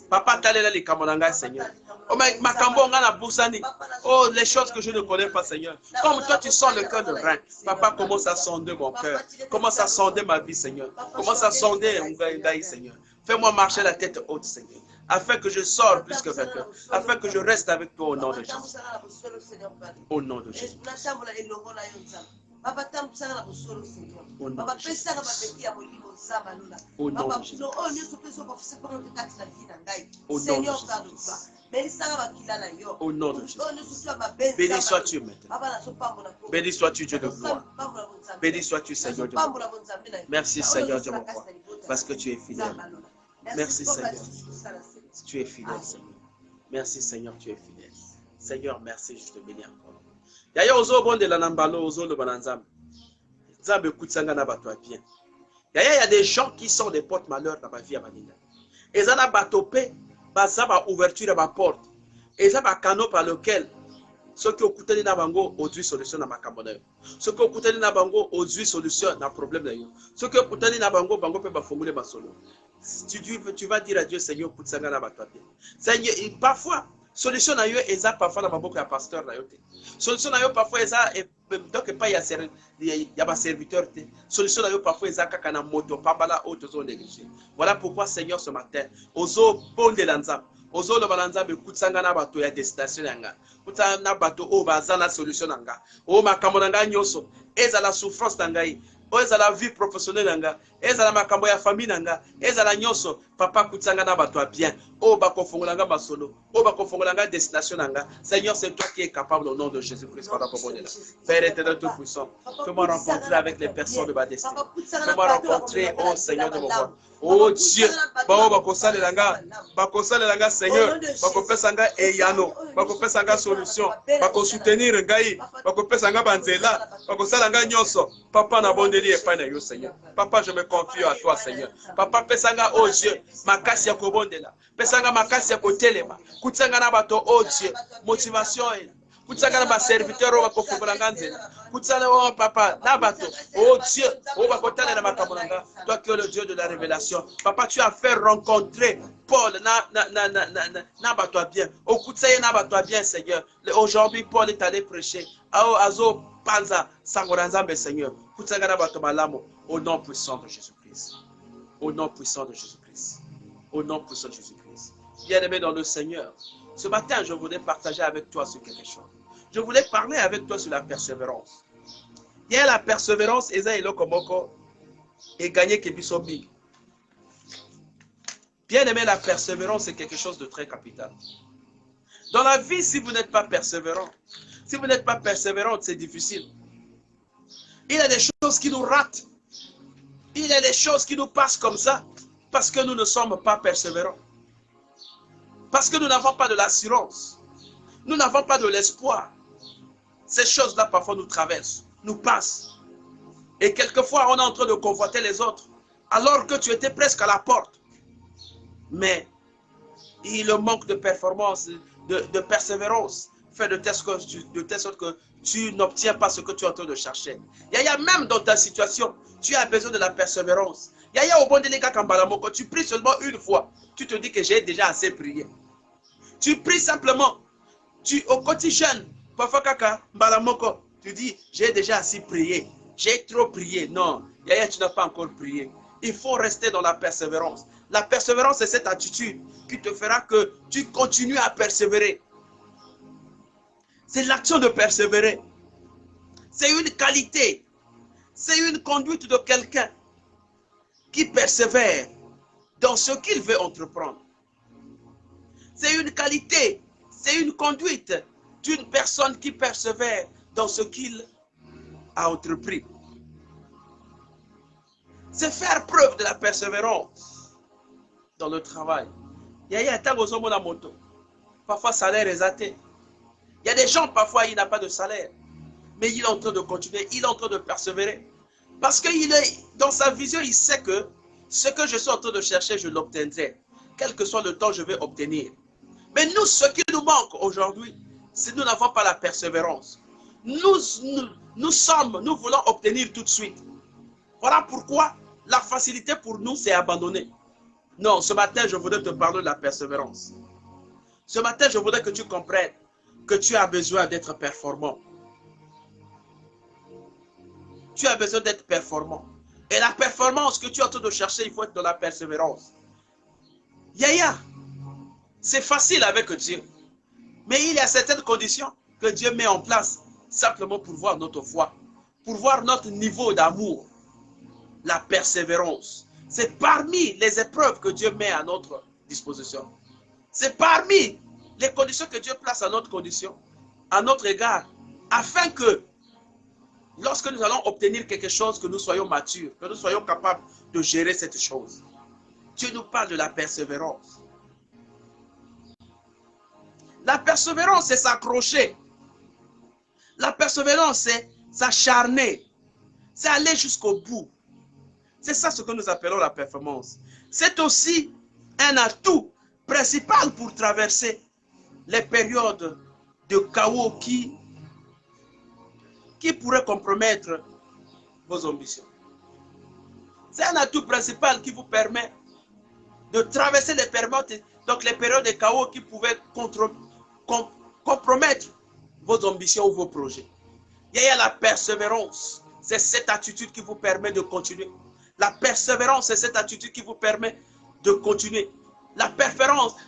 Papa, talela les cambonanga, Seigneur. Oh, ma cambonga na boussani. Oh, les choses que je ne connais pas, Seigneur. Comme toi, tu sens le cœur de rein. Papa, commence à sonder mon cœur. Commence à sonder ma vie, Seigneur. Commence à sonder Ngaï, Seigneur. Fais-moi marcher la tête haute, Seigneur. Afin que je sors plus que vainqueur. Afin que je reste avec toi au nom de Jésus. Au nom de Jésus. Au nom de Jésus. Au nom de Jésus. Au nom de Jésus. Béni sois-tu maintenant. Béni sois-tu, Dieu de gloire. Béni sois-tu, Seigneur de gloire. Merci, Seigneur de mon roi, parce que tu es fidèle. Merci, Seigneur. Tu es fidèle, Seigneur. Merci, Seigneur, tu es fidèle. Seigneur, merci, je te bénis encore. Yaya ozo bonde la nambalo ozo le bananzam. Zambe kutsanga na bato bien. Yaya, il y a des gens qui sont des porte-malheurs dans ma vie à Manila. Et ça n'a pas topé, ça va ouverture à ma porte. Et ça va canot par lequel ceux qui ont coûté na bango aujourd'hui solution na makamona. Ceux qui ont coûté na bango aujourd'hui solution na problème na yo. Ceux qui ont coûté na bango peut ba formuler ma solo. Tu vas dire à Dieu, Seigneur, kutsanga na bato bien. Seigneur, parfois solution na yo eza parfois na maboko ya pasteur na yo te. Solution na yo parfois eza donc pas ya ba serviteur te. Solution na yo parfois eza kaka na moto pambala auto zo négliger. Voilà pourquoi Seigneur ce matin ozo bonde lanza. Ozo lo balanza be kutsanga na bato ya destination yanga. Kutsanga na bato o baza na solution nanga. O makambo nanga nyoso eza la souffrance nangai. Eza la vie professionnelle nanga, eza la makambo ya famille nanga, eza la nyoso papa kutsanga na bato bien. O bako fongolanga basolo, o bako fongolanga destination nanga. Seigneur, c'est toi qui es capable au nom de Jésus-Christ. Père éternel tout puissant, fais-moi rencontrer avec les personnes de ma destinée. Fais-moi rencontrer, oh Seigneur de mon roi. Oh Dieu, bako salelanga Seigneur, bako pesanga eyano, bako pesanga solution, bako soutenir ngai, bako pesanga banzela, bako salanga nyoso. Papa na bonde Seigneur. Papa, je me confie à toi, Seigneur. Papa, pesanga, oh Dieu, makasi ya kobondela. Pesanga makasi ya kotelema. Kutsanga na bato, oh Dieu, motivation. Kutsanga na ba serviteur wa kofubolanga nzela. Kutsanga oh papa, na bato, oh Dieu, oh bakotale na makamolanga. Toi qui es le Dieu de la révélation. Papa, tu as fait rencontrer Paul na bato bien. Au kutsaye na bato bien, Seigneur. Aujourd'hui, Paul est allé prêcher. Azo Panza, Sangoranzambe, Seigneur. Au nom puissant de Jésus-Christ. Au nom puissant de Jésus-Christ. Au nom puissant de Jésus-Christ. Bien-aimé dans le Seigneur, ce matin, je voulais partager avec toi sur quelque chose. Je voulais parler avec toi sur la persévérance. Il y a la persévérance, Eza et Lokomoko, et gagner Kebisobi. Bien-aimé, la persévérance, c'est quelque chose de très capital. Dans la vie, si vous n'êtes pas persévérant, si vous n'êtes pas persévérante, c'est difficile. Il y a des choses qui nous ratent. Il y a des choses qui nous passent comme ça parce que nous ne sommes pas persévérants. Parce que nous n'avons pas de l'assurance. Nous n'avons pas de l'espoir. Ces choses-là, parfois, nous traversent, nous passent. Et quelquefois, on est en train de convoiter les autres alors que tu étais presque à la porte. Mais il manque de performance, de persévérance. Fait de telle sorte que tu n'obtiens pas ce que tu es en train de chercher. Yaya, même dans ta situation, tu as besoin de la persévérance. Yaya, au bon délai, quand tu pries seulement une fois, tu te dis que j'ai déjà assez prié. Tu pries simplement. Au quotidien, parfois, kaka, mbalamoko, tu dis, j'ai déjà assez prié. J'ai trop prié. Non, Yaya, tu n'as pas encore prié. Il faut rester dans la persévérance. La persévérance, c'est cette attitude qui te fera que tu continues à persévérer. C'est l'action de persévérer. C'est une qualité. C'est une conduite de quelqu'un qui persévère dans ce qu'il veut entreprendre. C'est une qualité. C'est une conduite d'une personne qui persévère dans ce qu'il a entrepris. C'est faire preuve de la persévérance dans le travail. Parfois, salaire est athée. Il y a des gens, parfois, il n'a pas de salaire. Mais il est en train de continuer, il est en train de persévérer. Parce qu'il est dans sa vision, il sait que ce que je suis en train de chercher, je l'obtiendrai. Quel que soit le temps, je vais obtenir. Mais nous, ce qui nous manque aujourd'hui, c'est que nous n'avons pas la persévérance. Nous voulons obtenir tout de suite. Voilà pourquoi la facilité pour nous, c'est abandonner. Non, ce matin, je voudrais te parler de la persévérance. Ce matin, je voudrais que tu comprennes que tu as besoin d'être performant. Tu as besoin d'être performant. Et la performance que tu es en train de chercher, il faut être dans la persévérance. Yaya, c'est facile avec Dieu. Mais il y a certaines conditions que Dieu met en place simplement pour voir notre foi, pour voir notre niveau d'amour. La persévérance, c'est parmi les épreuves que Dieu met à notre disposition. C'est parmi les conditions que Dieu place à notre condition, à notre égard, afin que lorsque nous allons obtenir quelque chose, que nous soyons matures, que nous soyons capables de gérer cette chose. Dieu nous parle de la persévérance. La persévérance, c'est s'accrocher. La persévérance, c'est s'acharner. C'est aller jusqu'au bout. C'est ça ce que nous appelons la performance. C'est aussi un atout principal pour traverser les périodes de chaos qui pourraient compromettre vos ambitions. C'est un atout principal qui vous permet de traverser les périodes, donc les périodes de chaos qui pouvaient compromettre vos ambitions ou vos projets. Il y a la persévérance. C'est cette attitude qui vous permet de continuer. La persévérance, c'est cette attitude qui vous permet de continuer. La persévérance,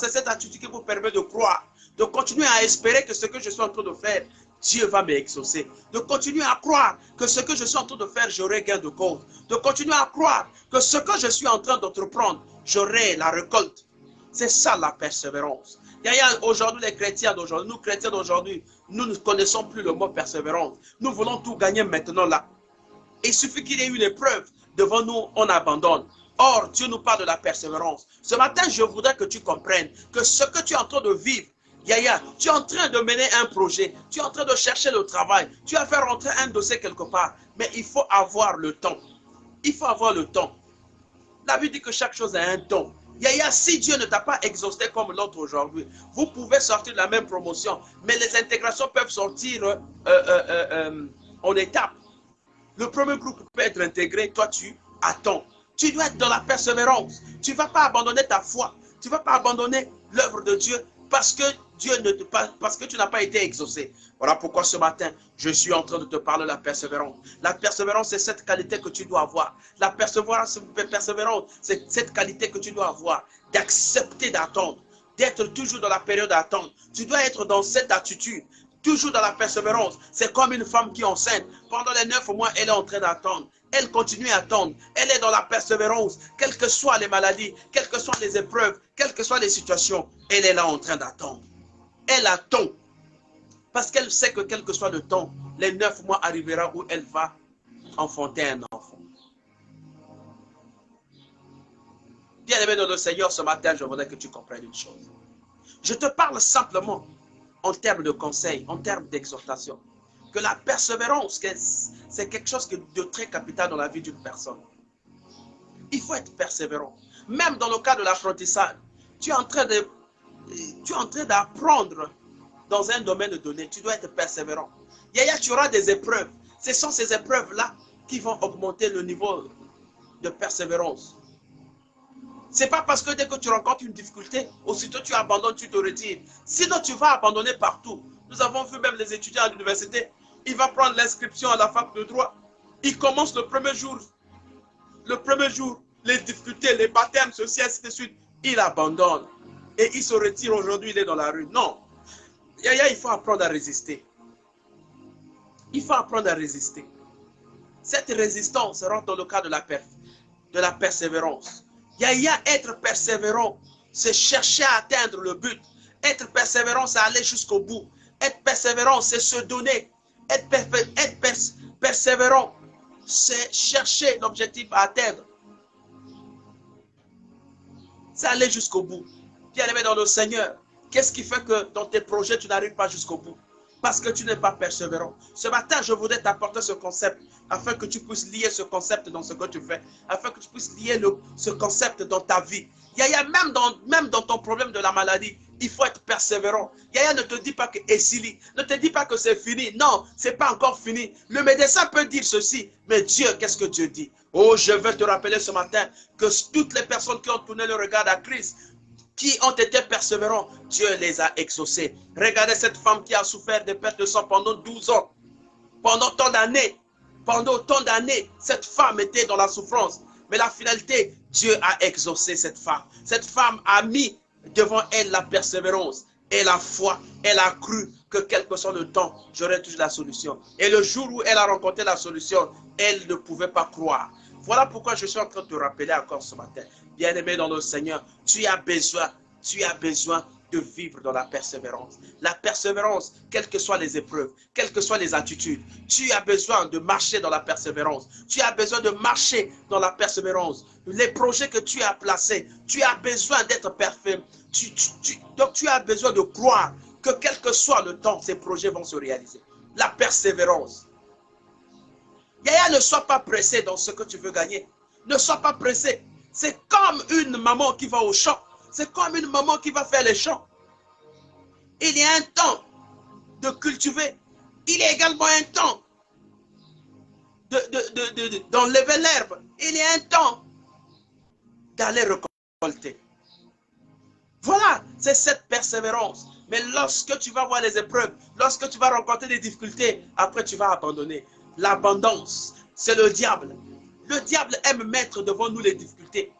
c'est cette attitude qui vous permet de croire, de continuer à espérer que ce que je suis en train de faire, Dieu va m'exaucer. De continuer à croire que ce que je suis en train de faire, j'aurai gain de cause. De continuer à croire que ce que je suis en train d'entreprendre, j'aurai la récolte. C'est ça la persévérance. Aujourd'hui, les chrétiens d'aujourd'hui, nous chrétiens d'aujourd'hui, nous ne connaissons plus le mot persévérance. Nous voulons tout gagner maintenant là. Il suffit qu'il y ait une épreuve devant nous, on abandonne. Or, Dieu nous parle de la persévérance. Ce matin, je voudrais que tu comprennes que ce que tu es en train de vivre, Yaya, tu es en train de mener un projet, tu es en train de chercher le travail, tu vas faire rentrer un dossier quelque part, mais il faut avoir le temps. Il faut avoir le temps. La Bible dit que chaque chose a un temps. Yaya, si Dieu ne t'a pas exaucé comme l'autre aujourd'hui, vous pouvez sortir de la même promotion, mais les intégrations peuvent sortir en étapes. Le premier groupe peut être intégré, toi tu attends. Tu dois être dans la persévérance. Tu ne vas pas abandonner ta foi. Tu ne vas pas abandonner l'œuvre de Dieu parce que tu n'as pas été exaucé. Voilà pourquoi ce matin, je suis en train de te parler de la persévérance. La persévérance, c'est cette qualité que tu dois avoir. La persévérance, c'est cette qualité que tu dois avoir, d'accepter d'attendre, d'être toujours dans la période d'attente. Tu dois être dans cette attitude, toujours dans la persévérance. C'est comme une femme qui est enceinte. Pendant les 9 mois, elle est en train d'attendre. Elle continue à attendre. Elle est dans la persévérance. Quelles que soient les maladies, quelles que soient les épreuves, quelles que soient les situations, elle est là en train d'attendre. Elle attend. Parce qu'elle sait que quel que soit le temps, les 9 mois arrivera où elle va enfanter un enfant. Bien-aimé dans le Seigneur, ce matin, je voudrais que tu comprennes une chose. Je te parle simplement en termes de conseil, en termes d'exhortation. Que la persévérance, c'est quelque chose de très capital dans la vie d'une personne. Il faut être persévérant. Même dans le cas de l'apprentissage, tu es en train d'apprendre dans un domaine donné. Tu dois être persévérant. Yaya, tu auras des épreuves. Ce sont ces épreuves-là qui vont augmenter le niveau de persévérance. Ce n'est pas parce que dès que tu rencontres une difficulté, aussitôt tu abandonnes, tu te retires. Sinon, tu vas abandonner partout. Nous avons vu même les étudiants à l'université. Il va prendre l'inscription à la fac de droit. Il commence le premier jour. Les difficultés, les baptêmes, ceci, ainsi de suite. Il abandonne. Et il se retire aujourd'hui, il est dans la rue. Non. Yaya, il faut apprendre à résister. Il faut apprendre à résister. Cette résistance rentre dans le cas de la persévérance. Yaya, être persévérant, c'est chercher à atteindre le but. Être persévérant, c'est aller jusqu'au bout. Être persévérant, c'est se donner. Être persévérant, c'est chercher l'objectif à atteindre. C'est aller jusqu'au bout. Bien-aimé dans le Seigneur, qu'est-ce qui fait que dans tes projets, tu n'arrives pas jusqu'au bout? Parce que tu n'es pas persévérant. Ce matin, je voudrais t'apporter ce concept afin que tu puisses lier ce concept dans ce que tu fais, afin que tu puisses lier ce concept dans ta vie. Yaya, même dans ton problème de la maladie, il faut être persévérant. Yaya, ne te dis pas que Essili, ne te dis pas que c'est fini. Non, c'est pas encore fini. Le médecin peut dire ceci, mais Dieu, qu'est-ce que Dieu dit? Oh, je veux te rappeler ce matin que toutes les personnes qui ont tourné le regard à Christ, qui ont été persévérants, Dieu les a exaucés. Regardez cette femme qui a souffert de perte de sang pendant 12 ans. Pendant tant d'années, cette femme était dans la souffrance. Mais la finalité, Dieu a exaucé cette femme. Cette femme a mis devant elle la persévérance et la foi. Elle a cru que quel que soit le temps, j'aurai toujours la solution. Et le jour où elle a rencontré la solution, elle ne pouvait pas croire. Voilà pourquoi je suis en train de te rappeler encore ce matin. Bien-aimé dans le Seigneur, tu as besoin de vivre dans la persévérance. La persévérance, quelles que soient les épreuves, quelles que soient les attitudes, tu as besoin de marcher dans la persévérance. Tu as besoin de marcher dans la persévérance. Les projets que tu as placés, tu as besoin d'être parfait. Donc tu as besoin de croire que quel que soit le temps, ces projets vont se réaliser. La persévérance. Yaya, ne sois pas pressé dans ce que tu veux gagner. Ne sois pas pressé. C'est comme une maman qui va au champ. C'est comme une maman qui va faire les champs. Il y a un temps de cultiver. Il y a également un temps d'enlever l'herbe. Il y a un temps d'aller récolter. Voilà, c'est cette persévérance. Mais lorsque tu vas voir les épreuves, lorsque tu vas rencontrer des difficultés, après tu vas abandonner. L'abondance, c'est le diable. Le diable aime mettre devant nous les difficultés.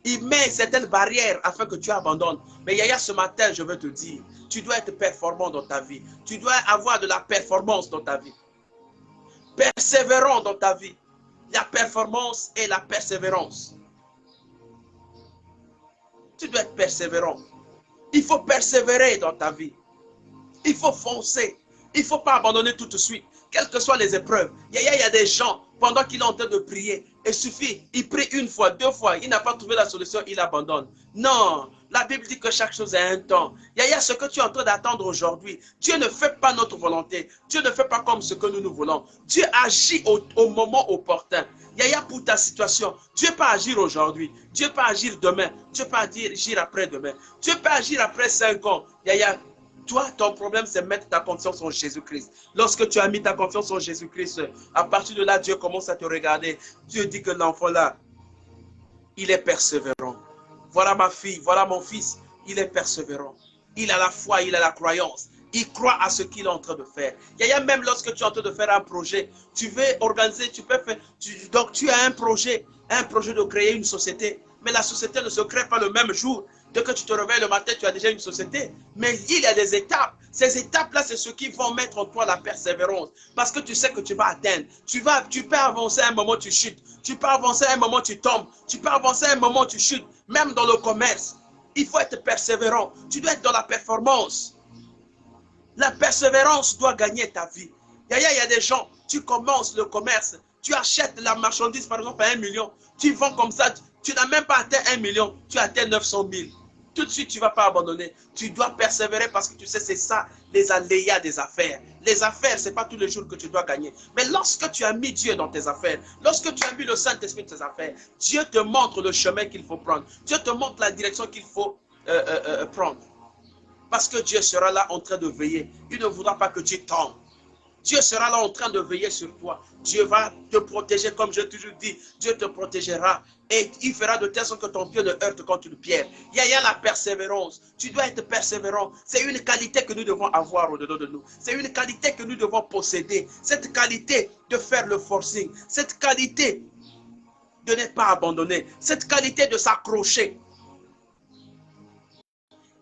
Il met certaines barrières afin que tu abandonnes. Mais Yaya, ce matin, je veux te dire, tu dois être performant dans ta vie. Tu dois avoir de la performance dans ta vie. Persévérant dans ta vie. La performance et la persévérance. Tu dois être persévérant. Il faut persévérer dans ta vie. Il faut foncer. Il ne faut pas abandonner tout de suite. Quelles que soient les épreuves. Il y a des gens, pendant qu'il est en train de prier, il suffit, il prie une fois, deux fois, il n'a pas trouvé la solution, il abandonne. Non, la Bible dit que chaque chose a un temps. Il y a ce que tu es en train d'attendre aujourd'hui. Dieu ne fait pas notre volonté. Dieu ne fait pas comme ce que nous voulons. Dieu agit au moment opportun. Yaya, pour ta situation, Dieu peut agir aujourd'hui. Dieu peut agir demain. Dieu peut agir après-demain. Dieu peut agir après 5 ans. Yaya, toi, ton problème, c'est mettre ta confiance en Jésus-Christ. Lorsque tu as mis ta confiance en Jésus-Christ, à partir de là, Dieu commence à te regarder. Dieu dit que l'enfant là, il est persévérant. Voilà ma fille, voilà mon fils, il est persévérant. Il a la foi, il a la croyance. Il croit à ce qu'il est en train de faire. Yaya, même lorsque tu es en train de faire un projet, tu veux organiser, tu peux faire. Donc tu as un projet de créer une société. Mais la société ne se crée pas le même jour. Dès que tu te réveilles le matin, tu as déjà une société. Mais il y a des étapes. Ces étapes-là, c'est ce qui vont mettre en toi la persévérance. Parce que tu sais que tu vas atteindre. Tu peux avancer à un moment, tu chutes. Tu peux avancer à un moment, tu tombes. Tu peux avancer à un moment, tu chutes. Même dans le commerce, il faut être persévérant. Tu dois être dans la performance. La persévérance doit gagner ta vie. Il y a des gens, tu commences le commerce, tu achètes la marchandise par exemple à 1 million, tu vends comme ça, tu n'as même pas atteint 1 million, tu atteins 900 000. Tout de suite, tu ne vas pas abandonner. Tu dois persévérer parce que tu sais, c'est ça, les aléas des affaires. Les affaires, ce n'est pas tous les jours que tu dois gagner. Mais lorsque tu as mis Dieu dans tes affaires, lorsque tu as mis le Saint-Esprit dans tes affaires, Dieu te montre le chemin qu'il faut prendre. Dieu te montre la direction qu'il faut prendre. Parce que Dieu sera là en train de veiller. Il ne voudra pas que tu tombes. Dieu sera là en train de veiller sur toi. Dieu va te protéger, comme j'ai toujours dit. Dieu te protégera et il fera de telle sorte que ton pied ne heurte contre une pierre. Il y a la persévérance. Tu dois être persévérant. C'est une qualité que nous devons avoir au-dedans de nous. C'est une qualité que nous devons posséder. Cette qualité de faire le forcing. Cette qualité de ne pas abandonner. Cette qualité de s'accrocher.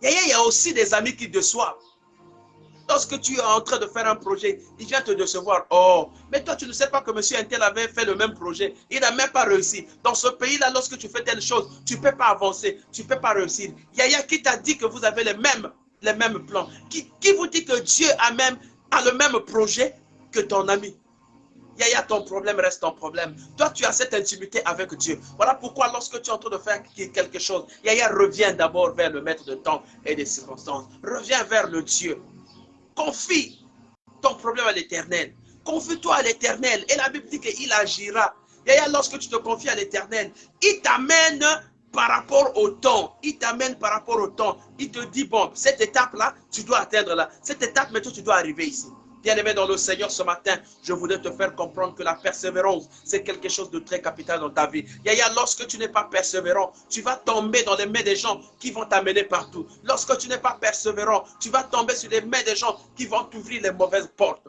Il y a aussi des amis qui déçoivent. Lorsque tu es en train de faire un projet, il vient te décevoir. Oh, mais toi, tu ne sais pas que monsieur Intel avait fait le même projet. Il n'a même pas réussi. Dans ce pays-là, lorsque tu fais telle chose, tu ne peux pas avancer. Tu ne peux pas réussir. Yaya, qui t'a dit que vous avez les mêmes plans? Qui vous dit que Dieu a le même projet que ton ami? Yaya, ton problème reste ton problème. Toi, tu as cette intimité avec Dieu. Voilà pourquoi lorsque tu es en train de faire quelque chose, Yaya, reviens d'abord vers le maître de temps et des circonstances. Reviens vers le Dieu. Confie ton problème à l'Éternel. Confie-toi à l'Éternel. Et la Bible dit qu'il agira. Yaya, lorsque tu te confies à l'Éternel, il t'amène par rapport au temps. Il t'amène par rapport au temps. Il te dit, bon, cette étape-là, tu dois atteindre là. Cette étape, maintenant, tu dois arriver ici. Bien-aimé dans le Seigneur, ce matin, je voudrais te faire comprendre que la persévérance, c'est quelque chose de très capital dans ta vie. Yaya, lorsque tu n'es pas persévérant, tu vas tomber dans les mains des gens qui vont t'amener partout. Lorsque tu n'es pas persévérant, tu vas tomber sur les mains des gens qui vont t'ouvrir les mauvaises portes.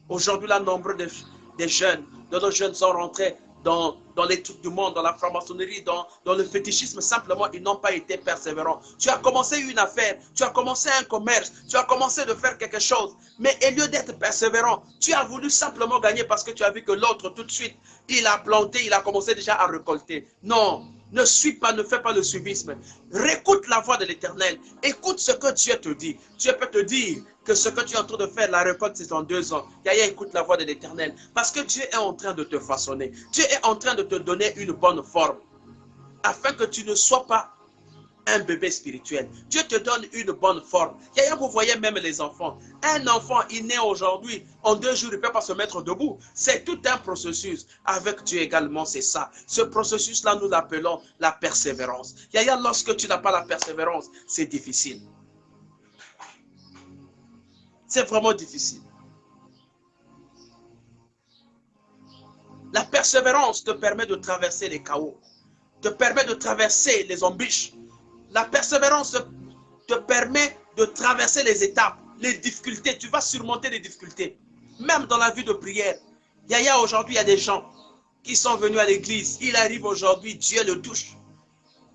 Aujourd'hui, là, nombre des jeunes, de nos jeunes sont rentrés dans les trucs du monde, dans la franc-maçonnerie, dans le fétichisme, simplement, ils n'ont pas été persévérants. Tu as commencé une affaire, tu as commencé un commerce, tu as commencé de faire quelque chose, mais au lieu d'être persévérant, tu as voulu simplement gagner parce que tu as vu que l'autre, tout de suite, il a planté, il a commencé déjà à récolter. Non, ne suis pas, ne fais pas le suivisme. Réécoute la voix de l'Éternel. Écoute ce que Dieu te dit. Dieu peut te dire que ce que tu es en train de faire, la récolte, c'est en 2 ans. Yaya, écoute la voix de l'Éternel. Parce que Dieu est en train de te façonner. Dieu est en train de te donner une bonne forme. Afin que tu ne sois pas un bébé spirituel. Dieu te donne une bonne forme. Yaya, vous voyez même les enfants. Un enfant, il naît aujourd'hui. En 2 jours, il ne peut pas se mettre debout. C'est tout un processus. Avec Dieu également, c'est ça. Ce processus-là, nous l'appelons la persévérance. Yaya, lorsque tu n'as pas la persévérance, c'est difficile. C'est vraiment difficile. La persévérance te permet de traverser les chaos, te permet de traverser les embûches. La persévérance te permet de traverser les étapes, les difficultés. Tu vas surmonter les difficultés. Même dans la vie de prière. Yaya, aujourd'hui, il y a des gens qui sont venus à l'église. Il arrive aujourd'hui, Dieu le touche.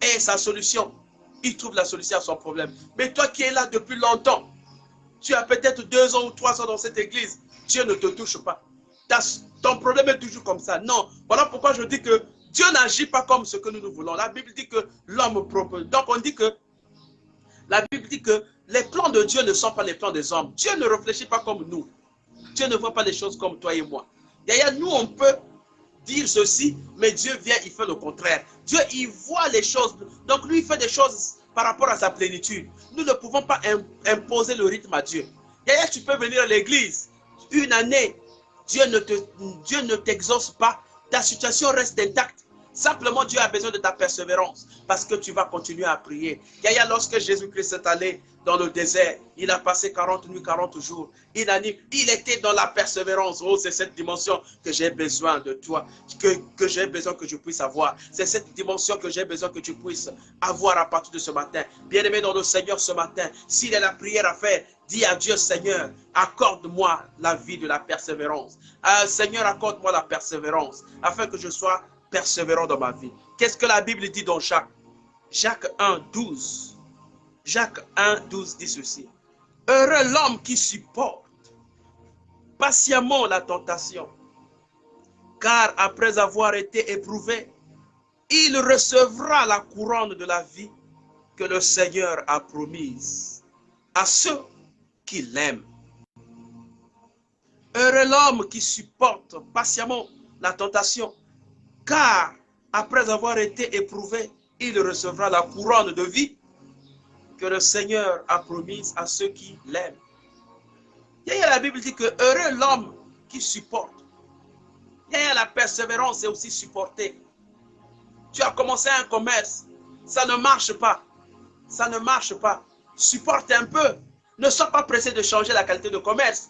Et sa solution, il trouve la solution à son problème. Mais toi qui es là depuis longtemps, tu as peut-être 2 ans ou 3 ans dans cette église, Dieu ne te touche pas. Ton problème est toujours comme ça. Non, voilà pourquoi je dis que Dieu n'agit pas comme ce que nous voulons. La Bible dit que l'homme propose. Donc on dit que, la Bible dit que les plans de Dieu ne sont pas les plans des hommes. Dieu ne réfléchit pas comme nous. Dieu ne voit pas les choses comme toi et moi. D'ailleurs, nous on peut dire ceci, mais Dieu vient, il fait le contraire. Dieu, il voit les choses. Donc lui, il fait des choses par rapport à sa plénitude. Nous ne pouvons pas imposer le rythme à Dieu. D'ailleurs, tu peux venir à l'église une année, Dieu ne t'exauce pas, ta situation reste intacte. Simplement, Dieu a besoin de ta persévérance parce que tu vas continuer à prier. Yaya, lorsque Jésus-Christ est allé dans le désert, il a passé 40 nuits, 40 jours. Il était dans la persévérance. Oh, c'est cette dimension que j'ai besoin de toi, que j'ai besoin que je puisse avoir. C'est cette dimension que j'ai besoin que tu puisses avoir à partir de ce matin. Bien-aimé dans le Seigneur ce matin, s'il y a la prière à faire, dis à Dieu, Seigneur, accorde-moi la vie de la persévérance. Seigneur, accorde-moi la persévérance afin que je sois persévérant dans ma vie. Qu'est-ce que la Bible dit dans Jacques? Jacques 1, 12. Jacques 1, 12 dit ceci. Heureux l'homme qui supporte patiemment la tentation, car après avoir été éprouvé, il recevra la couronne de la vie que le Seigneur a promise à ceux qui l'aiment. Heureux l'homme qui supporte patiemment la tentation, car après avoir été éprouvé, il recevra la couronne de vie que le Seigneur a promise à ceux qui l'aiment. Et la Bible dit que heureux l'homme qui supporte. Et la persévérance est aussi supporter. Tu as commencé un commerce, ça ne marche pas. Ça ne marche pas. Supporte un peu. Ne sois pas pressé de changer la qualité de commerce.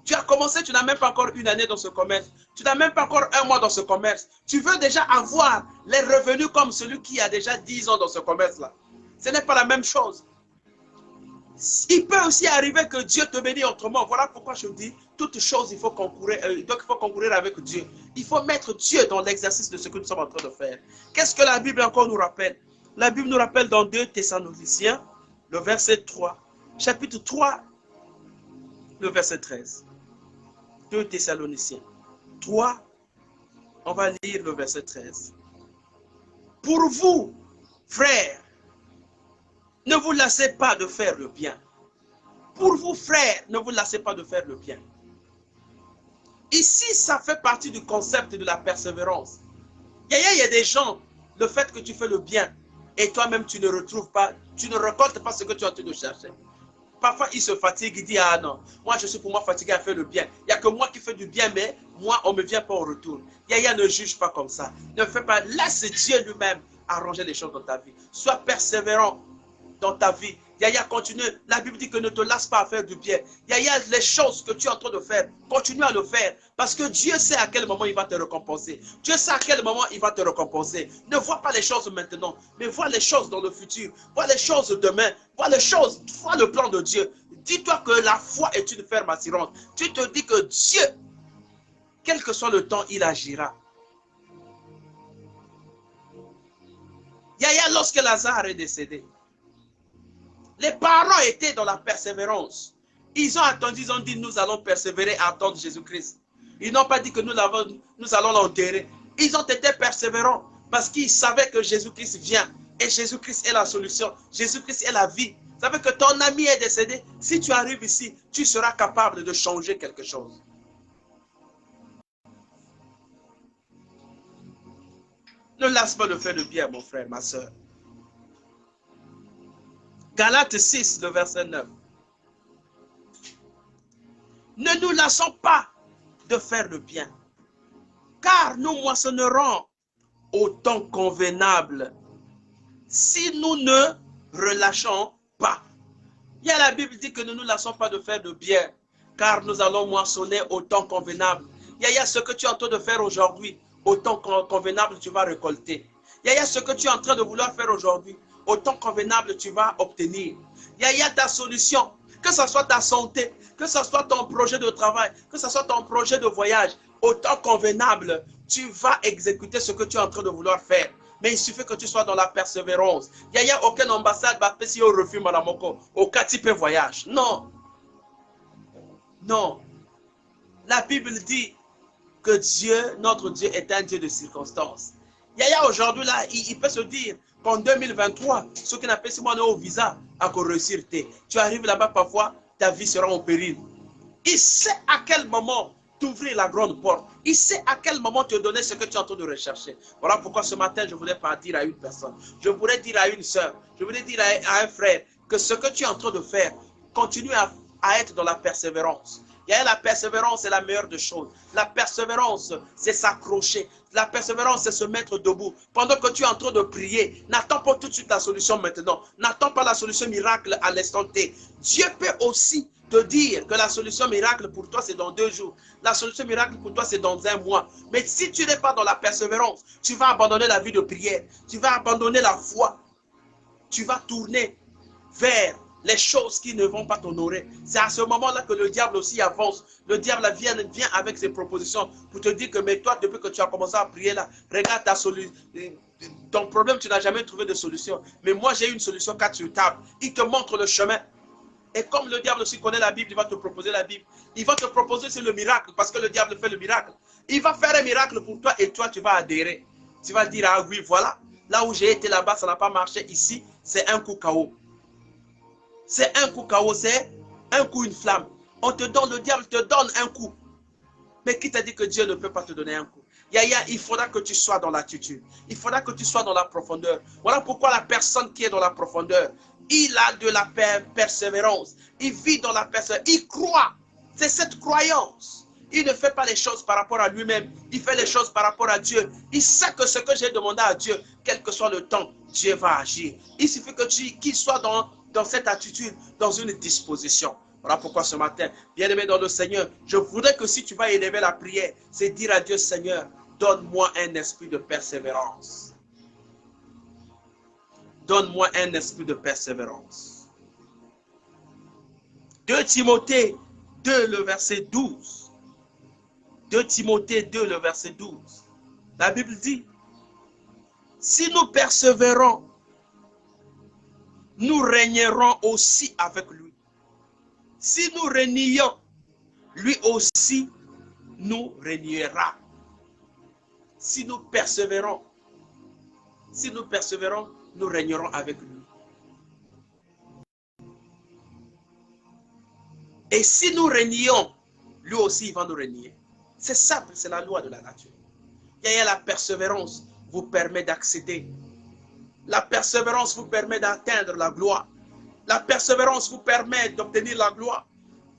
Tu as commencé, tu n'as même pas encore une année dans ce commerce. Tu n'as même pas encore 1 mois dans ce commerce. Tu veux déjà avoir les revenus comme celui qui a déjà 10 ans dans ce commerce-là. Ce n'est pas la même chose. Il peut aussi arriver que Dieu te bénisse autrement. Voilà pourquoi je dis, toute chose, il faut concourir, donc il faut concourir avec Dieu. Il faut mettre Dieu dans l'exercice de ce que nous sommes en train de faire. Qu'est-ce que la Bible encore nous rappelle? La Bible nous rappelle dans 2 Thessaloniciens, le verset 3, chapitre 3, le verset 13. 2 Thessaloniciens 3, on va lire le verset 13. Pour vous, frères, ne vous lassez pas de faire le bien. Pour vous, frères, ne vous lassez pas de faire le bien. Ici, ça fait partie du concept de la persévérance. Il y a des gens, le fait que tu fais le bien, et toi-même tu ne retrouves pas, tu ne récoltes pas ce que tu es en train de chercher. Parfois, il se fatigue, il dit, ah non, moi je suis pour moi fatigué à faire le bien. Il n'y a que moi qui fais du bien, mais moi, on ne me vient pas au retour. Yaya ne juge pas comme ça. Ne fais pas, laisse Dieu lui-même arranger les choses dans ta vie. Sois persévérant dans ta vie. Yaya, continue. La Bible dit que ne te lasse pas à faire du bien. Yaya, les choses que tu es en train de faire, continue à le faire. Parce que Dieu sait à quel moment il va te récompenser. Dieu sait à quel moment il va te récompenser. Ne vois pas les choses maintenant, mais vois les choses dans le futur. Vois les choses demain. Vois les choses, vois le plan de Dieu. Dis-toi que la foi est une ferme assurance. Tu te dis que Dieu, quel que soit le temps, il agira. Yaya, lorsque Lazare est décédé, les parents étaient dans la persévérance. Ils ont attendu, ils ont dit, nous allons persévérer à attendre Jésus-Christ. Ils n'ont pas dit que nous allons l'enterrer. Ils ont été persévérants parce qu'ils savaient que Jésus-Christ vient. Et Jésus-Christ est la solution. Jésus-Christ est la vie. Vous savez que ton ami est décédé. Si tu arrives ici, tu seras capable de changer quelque chose. Ne laisse pas de faire le bien, mon frère, ma soeur. Galates 6, le verset 9. Ne nous lassons pas de faire le bien, car nous moissonnerons au temps convenable si nous ne relâchons pas. Il y a la Bible dit que ne nous lassons pas de faire le bien, car nous allons moissonner au temps convenable. Il y a ce que tu es en train de faire aujourd'hui, au temps convenable, tu vas récolter. Il y a ce que tu es en train de vouloir faire aujourd'hui, au temps convenable, tu vas obtenir. Il y a ta solution, que ce soit ta santé, que ce soit ton projet de travail, que ce soit ton projet de voyage, au temps convenable, tu vas exécuter ce que tu es en train de vouloir faire. Mais il suffit que tu sois dans la persévérance. Il n'y a aucune ambassade va faire si on refuse Malamoko, au cas type voyage. Non. Non. La Bible dit que Dieu, notre Dieu, est un Dieu de circonstances. Yaya aujourd'hui là, il peut se dire qu'en 2023, ceux qui n'ont pas si au visa à réussir. Tu arrives là-bas parfois, ta vie sera en péril. Il sait à quel moment t'ouvrir la grande porte. Il sait à quel moment te donner ce que tu es en train de rechercher. Voilà pourquoi ce matin, je ne voulais pas dire à une personne. Je voulais dire à une soeur, je voulais dire à un frère que ce que tu es en train de faire, continue à être dans la persévérance. Il y a la persévérance, c'est la meilleure des choses. La persévérance, c'est s'accrocher. La persévérance, c'est se mettre debout. Pendant que tu es en train de prier, n'attends pas tout de suite la solution maintenant. N'attends pas la solution miracle à l'instant T. Dieu peut aussi te dire que la solution miracle pour toi, c'est dans 2 jours. La solution miracle pour toi, c'est dans 1 mois. Mais si tu n'es pas dans la persévérance, tu vas abandonner la vie de prière. Tu vas abandonner la foi. Tu vas tourner vers les choses qui ne vont pas t'honorer. C'est à ce moment-là que le diable aussi avance. Le diable vient avec ses propositions pour te dire que, mais toi, depuis que tu as commencé à prier là, regarde ta solution. Ton problème, tu n'as jamais trouvé de solution. Mais moi, j'ai une solution 4 sur table. Il te montre le chemin. Et comme le diable aussi connaît la Bible, il va te proposer la Bible. Il va te proposer c'est le miracle, parce que le diable fait le miracle. Il va faire un miracle pour toi et toi, tu vas adhérer. Tu vas dire, ah oui, voilà. Là où j'ai été là-bas, ça n'a pas marché. Ici, c'est un coup KO. C'est un coup KO, c'est un coup une flamme. On te donne, le diable te donne un coup. Mais qui t'a dit que Dieu ne peut pas te donner un coup? Yaya, il faudra que tu sois dans l'attitude. Il faudra que tu sois dans la profondeur. Voilà pourquoi la personne qui est dans la profondeur, il a de la persévérance. Il vit dans la persévérance. Il croit. C'est cette croyance. Il ne fait pas les choses par rapport à lui-même. Il fait les choses par rapport à Dieu. Il sait que ce que j'ai demandé à Dieu, quel que soit le temps, Dieu va agir. Il suffit que qu'il soit dans cette attitude, dans une disposition. Voilà pourquoi ce matin, bien-aimé dans le Seigneur, je voudrais que si tu vas élever la prière, c'est dire à Dieu, Seigneur, donne-moi un esprit de persévérance. Donne-moi un esprit de persévérance. 2 Timothée 2, le verset 12. 2 Timothée 2, le verset 12. La Bible dit, si nous persévérons, nous régnerons aussi avec lui. Si nous régnons, lui aussi nous régnera. Si nous persévérons, nous régnerons avec lui. Et si nous régnons, lui aussi il va nous régner. C'est simple, c'est la loi de la nature. La persévérance vous permet d'accéder. La persévérance vous permet d'atteindre la gloire. La persévérance vous permet d'obtenir la gloire.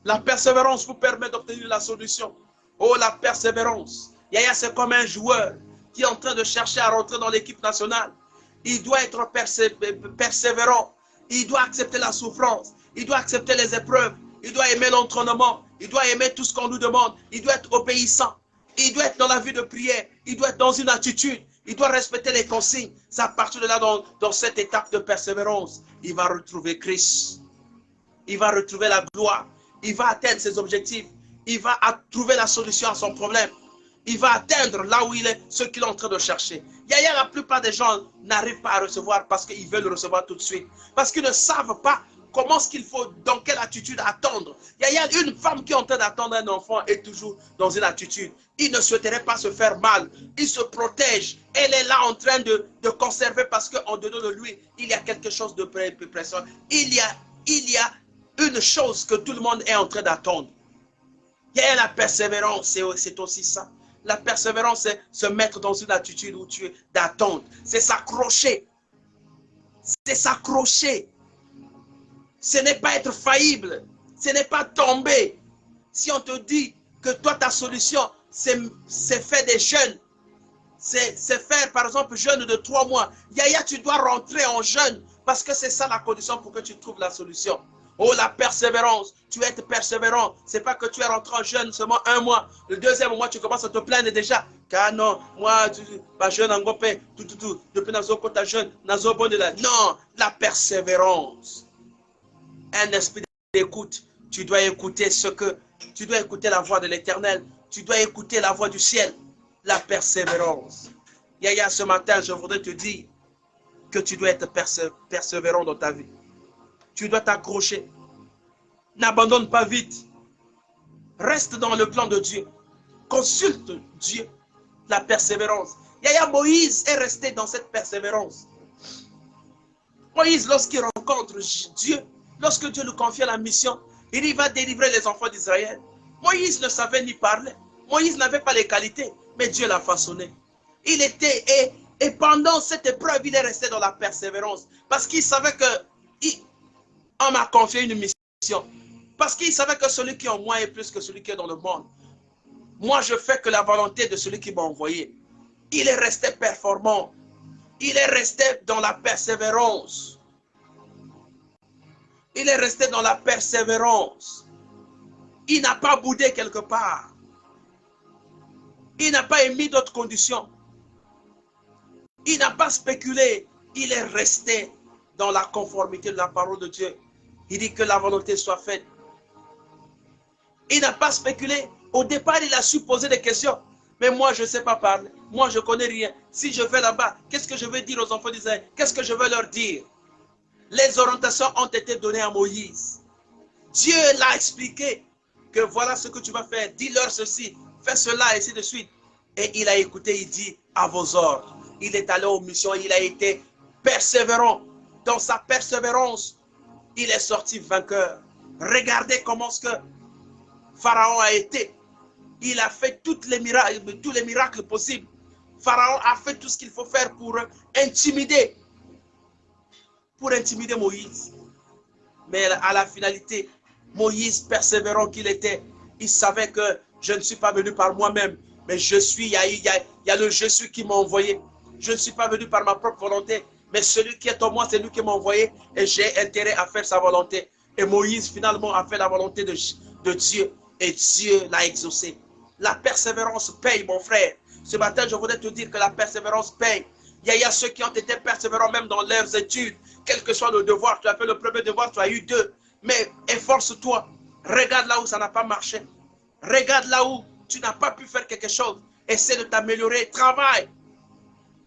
La persévérance vous permet d'obtenir la solution. Oh, la persévérance. C'est comme un joueur qui est en train de chercher à rentrer dans l'équipe nationale. Il doit être persévérant. Il doit accepter la souffrance. Il doit accepter les épreuves. Il doit aimer l'entraînement. Il doit aimer tout ce qu'on nous demande. Il doit être obéissant. Il doit être dans la vie de prière. Il doit être dans une attitude. Il doit respecter les consignes. C'est à partir de là, dans cette étape de persévérance, il va retrouver Christ. Il va retrouver la gloire. Il va atteindre ses objectifs. Il va trouver la solution à son problème. Il va atteindre là où il est, ce qu'il est en train de chercher. La plupart des gens n'arrivent pas à recevoir parce qu'ils veulent le recevoir tout de suite. Parce qu'ils ne savent pas comment est-ce qu'il faut, dans quelle attitude attendre. Il y a une femme qui est en train d'attendre un enfant et toujours dans une attitude. Il ne souhaiterait pas se faire mal. Il se protège. Elle est là en train de conserver parce qu'en dedans de lui, il y a quelque chose de précieux. Il y a une chose que tout le monde est en train d'attendre. Il y a la persévérance, c'est aussi ça. La persévérance, c'est se mettre dans une attitude où tu es d'attente. C'est s'accrocher. C'est s'accrocher. Ce n'est pas être faillible. Ce n'est pas tomber. Si on te dit que toi, ta solution, c'est faire des jeûnes. C'est faire, par exemple, jeûne de 3 mois. Tu dois rentrer en jeûne parce que c'est ça la condition pour que tu trouves la solution. Oh, la persévérance. Tu es persévérant. Ce n'est pas que tu es rentré en jeûne seulement 1 mois. Le 2e mois, tu commences à te plaindre déjà. Car non, moi, ma jeûne en gopé, tout. Depuis que tu as jeûne, non, la persévérance. Un esprit d'écoute. Tu dois écouter tu dois écouter la voix de l'Éternel. Tu dois écouter la voix du ciel. La persévérance. Yaya, ce matin, je voudrais te dire que tu dois être persévérant dans ta vie. Tu dois t'accrocher. N'abandonne pas vite. Reste dans le plan de Dieu. Consulte Dieu. La persévérance. Moïse est resté dans cette persévérance. Moïse, lorsqu'il rencontre Dieu, lorsque Dieu lui confie la mission, il va délivrer les enfants d'Israël. Moïse ne savait ni parler. Moïse n'avait pas les qualités, mais Dieu l'a façonné. Il était, et pendant cette épreuve, il est resté dans la persévérance. Parce qu'il savait que on m'a confié une mission. Parce qu'il savait que celui qui est en moi est plus que celui qui est dans le monde. Moi, je fais que la volonté de celui qui m'a envoyé. Il est resté performant. Il est resté dans la persévérance. Il est resté dans la persévérance. Il n'a pas boudé quelque part. Il n'a pas émis d'autres conditions. Il n'a pas spéculé. Il est resté dans la conformité de la parole de Dieu. Il dit que la volonté soit faite. Il n'a pas spéculé. Au départ, il a su poser des questions. Mais moi, je ne sais pas parler. Moi, je ne connais rien. Si je vais là-bas, qu'est-ce que je vais dire aux enfants d'Israël? Qu'est-ce que je vais leur dire? Les orientations ont été données à Moïse. Dieu l'a expliqué que voilà ce que tu vas faire. Dis-leur ceci, fais cela, et ainsi de suite. Et il a écouté, il dit à vos ordres. Il est allé aux missions, il a été persévérant. Dans sa persévérance, il est sorti vainqueur. Regardez comment ce que Pharaon a été. Il a fait tous les miracles possibles. Pharaon a fait tout ce qu'il faut faire pour intimider Moïse. Mais à la finalité, Moïse, persévérant qu'il était, il savait que je ne suis pas venu par moi-même, mais il y a le je suis qui m'a envoyé. Je ne suis pas venu par ma propre volonté, mais celui qui est en moi, c'est lui qui m'a envoyé et j'ai intérêt à faire sa volonté. Et Moïse, finalement, a fait la volonté de Dieu et Dieu l'a exaucé. La persévérance paye, mon frère. Ce matin, je voudrais te dire que la persévérance paye. Il y a ceux qui ont été persévérants même dans leurs études. Quel que soit le devoir, tu as fait le premier devoir, tu as eu 2. Mais efforce-toi. Regarde là où ça n'a pas marché. Regarde là où tu n'as pas pu faire quelque chose. Essaie de t'améliorer. Travaille.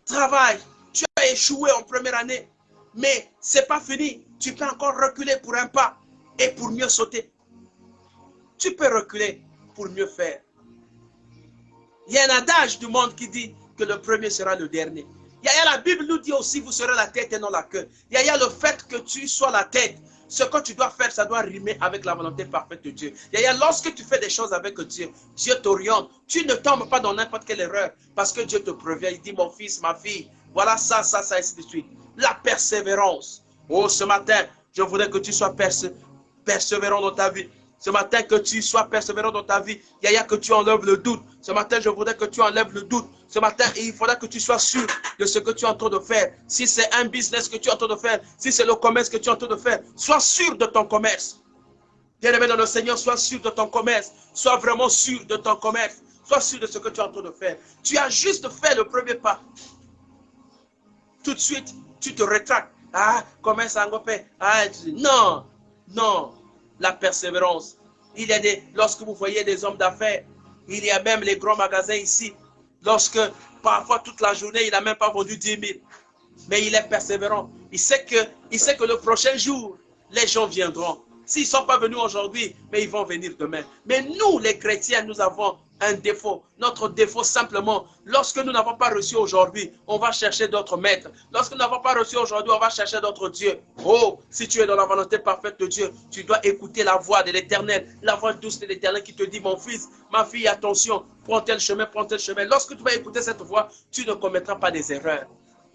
Travaille. Tu as échoué en première année. Mais ce n'est pas fini. Tu peux encore reculer pour un pas et pour mieux sauter. Tu peux reculer pour mieux faire. Il y a un adage du monde qui dit que le premier sera le dernier. La Bible nous dit aussi, vous serez la tête et non la queue. Il y a le fait que tu sois la tête. Ce que tu dois faire, ça doit rimer avec la volonté parfaite de Dieu. Lorsque tu fais des choses avec Dieu, Dieu t'oriente. Tu ne tombes pas dans n'importe quelle erreur parce que Dieu te prévient. Il dit, mon fils, ma fille, voilà ça, ainsi de suite. La persévérance. Oh, ce matin, je voudrais que tu sois persévérant dans ta vie. Ce matin, que tu sois persévérant dans ta vie. Que tu enlèves le doute. Ce matin, je voudrais que tu enlèves le doute. Ce matin, il faudra que tu sois sûr de ce que tu es en train de faire. Si c'est un business que tu es en train de faire, si c'est le commerce que tu es en train de faire, sois sûr de ton commerce. Bien-aimé dans le Seigneur, sois sûr de ton commerce. Sois vraiment sûr de ton commerce. Sois sûr de ce que tu es en train de faire. Tu as juste fait le premier pas. Tout de suite, tu te rétractes. Ah, commerce à Ngopé. Ah, non, non. La persévérance. Il y a lorsque vous voyez des hommes d'affaires, il y a même les grands magasins ici. Lorsque parfois toute la journée, il n'a même pas vendu 10 000. Mais il est persévérant. Il sait que le prochain jour, les gens viendront. S'ils ne sont pas venus aujourd'hui, mais ils vont venir demain. Mais nous, les chrétiens, nous avons un défaut. Notre défaut, simplement, lorsque nous n'avons pas reçu aujourd'hui, on va chercher d'autres maîtres. Lorsque nous n'avons pas reçu aujourd'hui, on va chercher d'autres dieux. Oh, si tu es dans la volonté parfaite de Dieu, tu dois écouter la voix de l'Éternel, la voix douce de l'Éternel qui te dit, mon fils, ma fille, attention, prends tel chemin, prends tel chemin. Lorsque tu vas écouter cette voix, tu ne commettras pas des erreurs.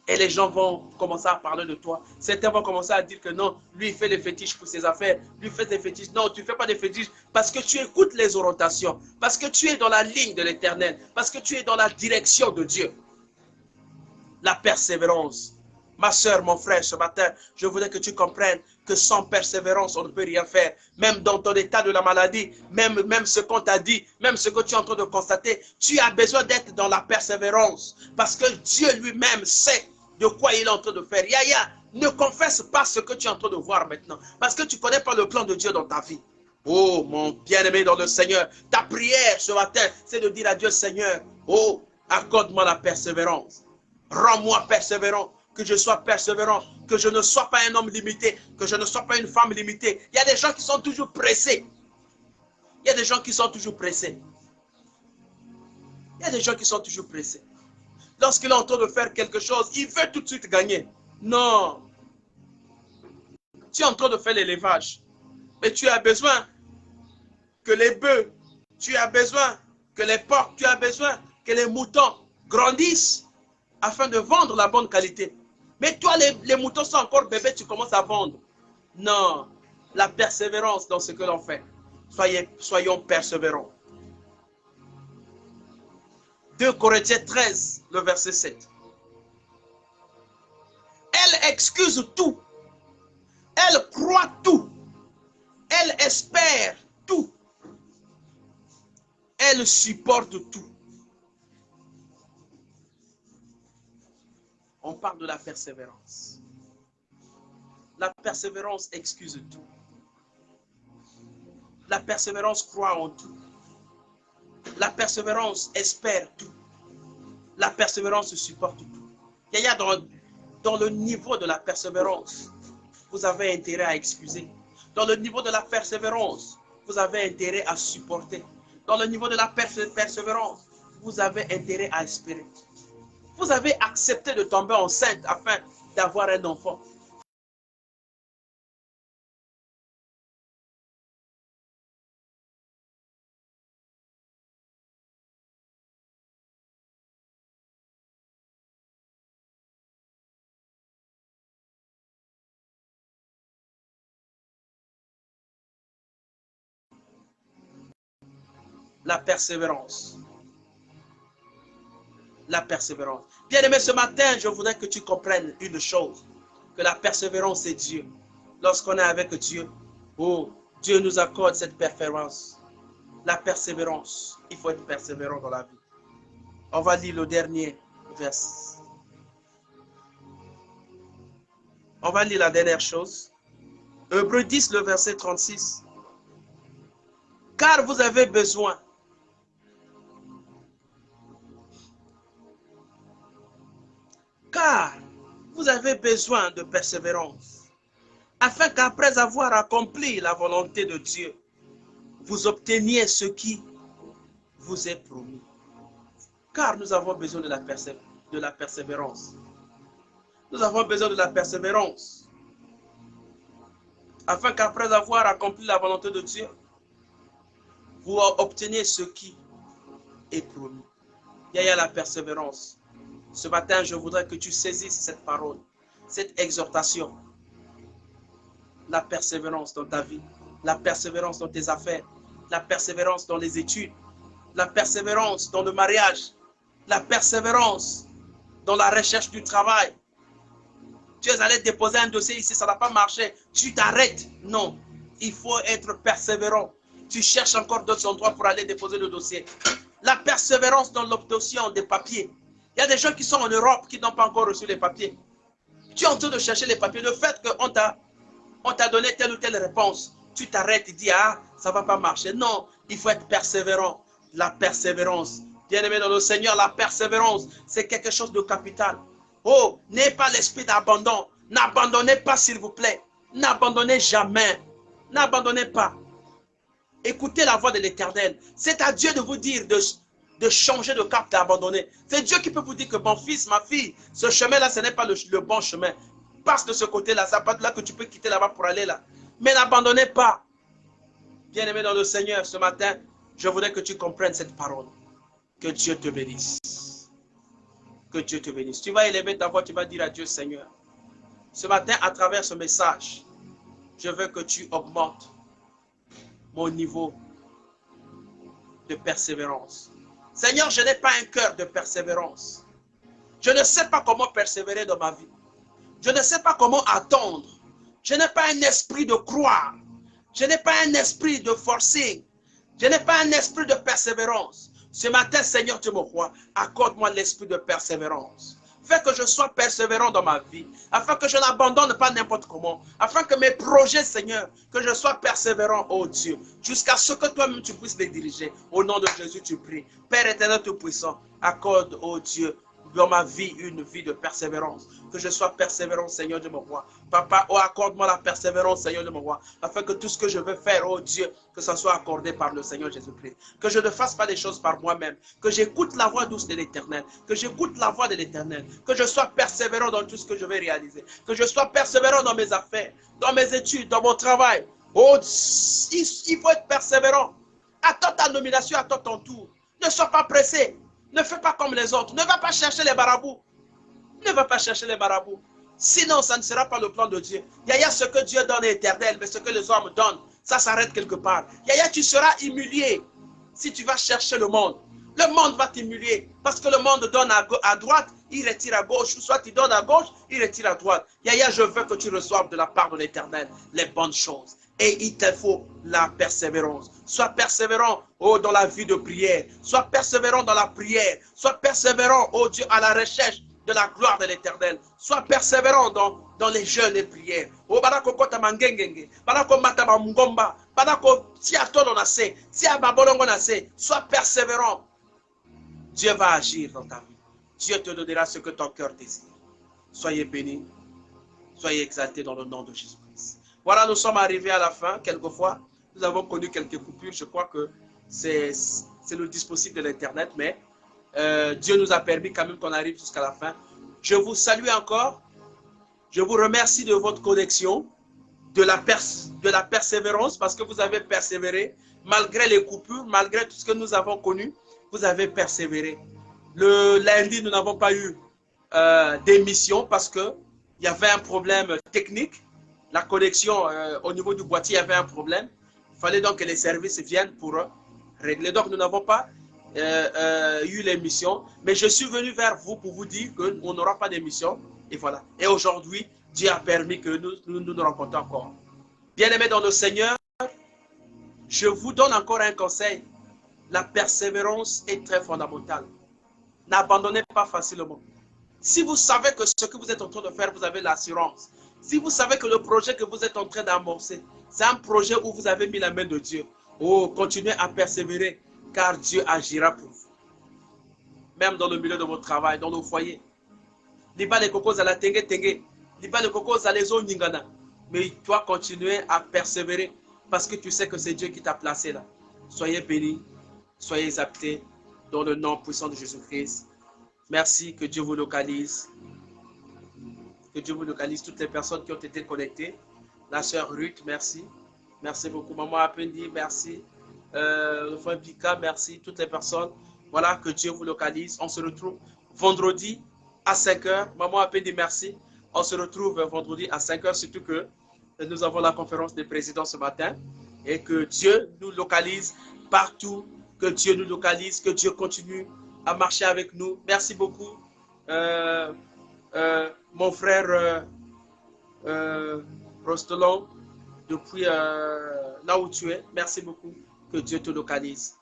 Et les gens vont commencer à parler de toi. Certains vont commencer à dire que non, lui il fait des fétiches pour ses affaires. Lui il fait des fétiches. Non, tu ne fais pas des fétiches parce que tu écoutes les orientations. Parce que tu es dans la ligne de l'Éternel. Parce que tu es dans la direction de Dieu. La persévérance. Ma soeur, mon frère, ce matin, je voudrais que tu comprennes que sans persévérance, on ne peut rien faire. Même dans ton état de la maladie, même ce qu'on t'a dit, même ce que tu es en train de constater, tu as besoin d'être dans la persévérance. Parce que Dieu lui-même sait de quoi il est en train de faire. Yaya, ne confesse pas ce que tu es en train de voir maintenant. Parce que tu ne connais pas le plan de Dieu dans ta vie. Oh, mon bien-aimé dans le Seigneur, ta prière ce matin, c'est de dire à Dieu, Seigneur, oh, accorde-moi la persévérance. Rends-moi persévérant, que je sois persévérant, que je ne sois pas un homme limité, que je ne sois pas une femme limitée. Il y a des gens qui sont toujours pressés. Il y a des gens qui sont toujours pressés. Il y a des gens qui sont toujours pressés. Lorsqu'il est en train de faire quelque chose, il veut tout de suite gagner. Non. Tu es en train de faire l'élevage. Mais tu as besoin que les bœufs, tu as besoin que les porcs, tu as besoin que les moutons grandissent afin de vendre la bonne qualité. Mais toi, les moutons sont encore bébés, tu commences à vendre. Non. La persévérance dans ce que l'on fait. Soyons persévérants. 2 Corinthiens 13, le verset 7. Elle excuse tout. Elle croit tout. Elle espère tout. Elle supporte tout. On parle de la persévérance. La persévérance excuse tout. La persévérance croit en tout. La persévérance espère tout. La persévérance supporte tout. Il y a dans le niveau de la persévérance, vous avez intérêt à excuser. Dans le niveau de la persévérance, vous avez intérêt à supporter. Dans le niveau de la persévérance, vous avez intérêt à espérer. Vous avez accepté de tomber enceinte afin d'avoir un enfant. La persévérance. La persévérance. Bien-aimé, ce matin, je voudrais que tu comprennes une chose. Que la persévérance, c'est Dieu. Lorsqu'on est avec Dieu, oh, Dieu nous accorde cette persévérance. La persévérance. Il faut être persévérant dans la vie. On va lire le dernier verset. On va lire la dernière chose. Hébreux 10, le verset 36. Car vous avez besoin de persévérance, afin qu'après avoir accompli la volonté de Dieu, vous obteniez ce qui vous est promis. Car nous avons besoin de la persévérance. Nous avons besoin de la persévérance, afin qu'après avoir accompli la volonté de Dieu, vous obteniez ce qui est promis. Il y a la persévérance. Ce matin, je voudrais que tu saisisses cette parole, cette exhortation. La persévérance dans ta vie, la persévérance dans tes affaires, la persévérance dans les études, la persévérance dans le mariage, la persévérance dans la recherche du travail. Tu es allé déposer un dossier ici, ça n'a pas marché, tu t'arrêtes. Non, il faut être persévérant. Tu cherches encore d'autres endroits pour aller déposer le dossier. La persévérance dans l'obtention des papiers. Il y a des gens qui sont en Europe qui n'ont pas encore reçu les papiers. Tu es en train de chercher les papiers. Le fait qu'on t'a donné telle ou telle réponse, tu t'arrêtes et dis, ah, ça ne va pas marcher. Non, il faut être persévérant. La persévérance. Bien-aimé dans le Seigneur, la persévérance, c'est quelque chose de capital. Oh, n'ayez pas l'esprit d'abandon. N'abandonnez pas, s'il vous plaît. N'abandonnez jamais. N'abandonnez pas. Écoutez la voix de l'Éternel. C'est à Dieu de vous dire de changer de cap, d'abandonner. C'est Dieu qui peut vous dire que mon fils, ma fille, ce chemin-là, ce n'est pas le bon chemin. Passe de ce côté-là, c'est pas de là que tu peux quitter là-bas pour aller là. Mais n'abandonnez pas. Bien-aimé dans le Seigneur, ce matin, je voudrais que tu comprennes cette parole. Que Dieu te bénisse. Que Dieu te bénisse. Tu vas élever ta voix, tu vas dire à Dieu, Seigneur, ce matin, à travers ce message, je veux que tu augmentes mon niveau de persévérance. Seigneur, je n'ai pas un cœur de persévérance. Je ne sais pas comment persévérer dans ma vie. Je ne sais pas comment attendre. Je n'ai pas un esprit de croire. Je n'ai pas un esprit de forcing. Je n'ai pas un esprit de persévérance. Ce matin, Seigneur, tu me crois, accorde-moi l'esprit de persévérance. Fais que je sois persévérant dans ma vie, afin que je n'abandonne pas n'importe comment, afin que mes projets, Seigneur, que je sois persévérant, oh Dieu, jusqu'à ce que toi-même tu puisses les diriger. Au nom de Jésus, tu pries. Père éternel tout-puissant, accorde, oh Dieu, dans ma vie, une vie de persévérance. Que je sois persévérant, Seigneur de mon roi. Papa, oh, accorde-moi la persévérance, Seigneur de mon roi, afin que tout ce que je veux faire, oh Dieu, que ça soit accordé par le Seigneur Jésus-Christ. Que je ne fasse pas des choses par moi-même. Que j'écoute la voix douce de l'Éternel. Que j'écoute la voix de l'Éternel. Que je sois persévérant dans tout ce que je vais réaliser. Que je sois persévérant dans mes affaires, dans mes études, dans mon travail. Oh, il faut être persévérant. Attends ta nomination, attends ton tour. Ne sois pas pressé. Ne fais pas comme les autres. Ne va pas chercher les marabouts. Ne va pas chercher les marabouts. Sinon, ça ne sera pas le plan de Dieu. Yaya, ce que Dieu donne est éternel, mais ce que les hommes donnent, ça s'arrête quelque part. Yaya, tu seras humilié si tu vas chercher le monde. Le monde va t'humilier parce que le monde donne à droite, il retire à gauche. Ou soit il donne à gauche, il retire à droite. Yaya, je veux que tu reçoives de la part de l'Éternel les bonnes choses. Et il te faut la persévérance. Sois persévérant, oh, dans la vie de prière. Sois persévérant dans la prière. Sois persévérant, oh Dieu, à la recherche de la gloire de l'Éternel. Sois persévérant dans les jeûnes et prières. Oh, barako kota mangengenge, barako mataba mungomba, barako tiatolo nase, tiababolongo nase. Sois persévérant. Dieu va agir dans ta vie. Dieu te donnera ce que ton cœur désire. Soyez bénis. Soyez exaltés dans le nom de Jésus-Christ. Voilà, nous sommes arrivés à la fin. Quelquefois, nous avons connu quelques coupures. Je crois que c'est le dispositif de l'Internet, mais Dieu nous a permis quand même qu'on arrive jusqu'à la fin. Je vous salue encore. Je vous remercie de votre connexion, de la persévérance, parce que vous avez persévéré. Malgré les coupures, malgré tout ce que nous avons connu, vous avez persévéré. Le lundi, nous n'avons pas eu d'émission parce qu'il y avait un problème technique. La connexion au niveau du boîtier, il y avait un problème. Il fallait donc que les services viennent pour régler. Donc, nous n'avons pas eu l'émission. Mais je suis venu vers vous pour vous dire qu'on n'aura pas d'émission. Et voilà. Et aujourd'hui, Dieu a permis que nous rencontrions encore. Bien-aimés dans le Seigneur, je vous donne encore un conseil. La persévérance est très fondamentale. N'abandonnez pas facilement. Si vous savez que ce que vous êtes en train de faire, vous avez l'assurance. Si vous savez que le projet que vous êtes en train d'amorcer, c'est un projet où vous avez mis la main de Dieu, oh, continuez à persévérer, car Dieu agira pour vous. Même dans le milieu de votre travail, dans nos foyers. Liba les cocos à la tengue tengue. Liba les cocos à les ningana. Mais tu dois continuer à persévérer, parce que tu sais que c'est Dieu qui t'a placé là. Soyez bénis, soyez exaltés dans le nom puissant de Jésus-Christ. Merci, que Dieu vous localise. Que Dieu vous localise, toutes les personnes qui ont été connectées. La sœur Ruth, merci. Merci beaucoup. Maman Apendi, merci. Le frère Pika, merci. Toutes les personnes. Voilà, que Dieu vous localise. On se retrouve vendredi à 5 h. Maman Apendi, merci. On se retrouve vendredi à 5 h, surtout que nous avons la conférence des présidents ce matin. Et que Dieu nous localise partout Que Dieu nous localise, que Dieu continue à marcher avec nous. Merci beaucoup, mon frère Rostolon, depuis là où tu es. Merci beaucoup. Que Dieu te localise.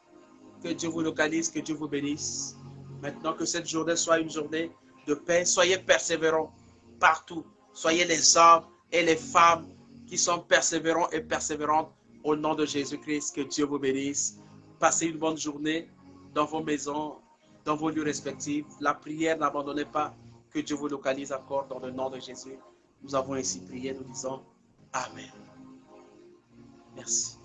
Que Dieu vous localise, que Dieu vous bénisse. Maintenant que cette journée soit une journée de paix, soyez persévérants partout. Soyez les hommes et les femmes qui sont persévérants et persévérantes au nom de Jésus-Christ. Que Dieu vous bénisse. Passez une bonne journée dans vos maisons, dans vos lieux respectifs. La prière, n'abandonnez pas. Que Dieu vous localise encore dans le nom de Jésus. Nous avons ainsi prié, nous disons Amen. Merci.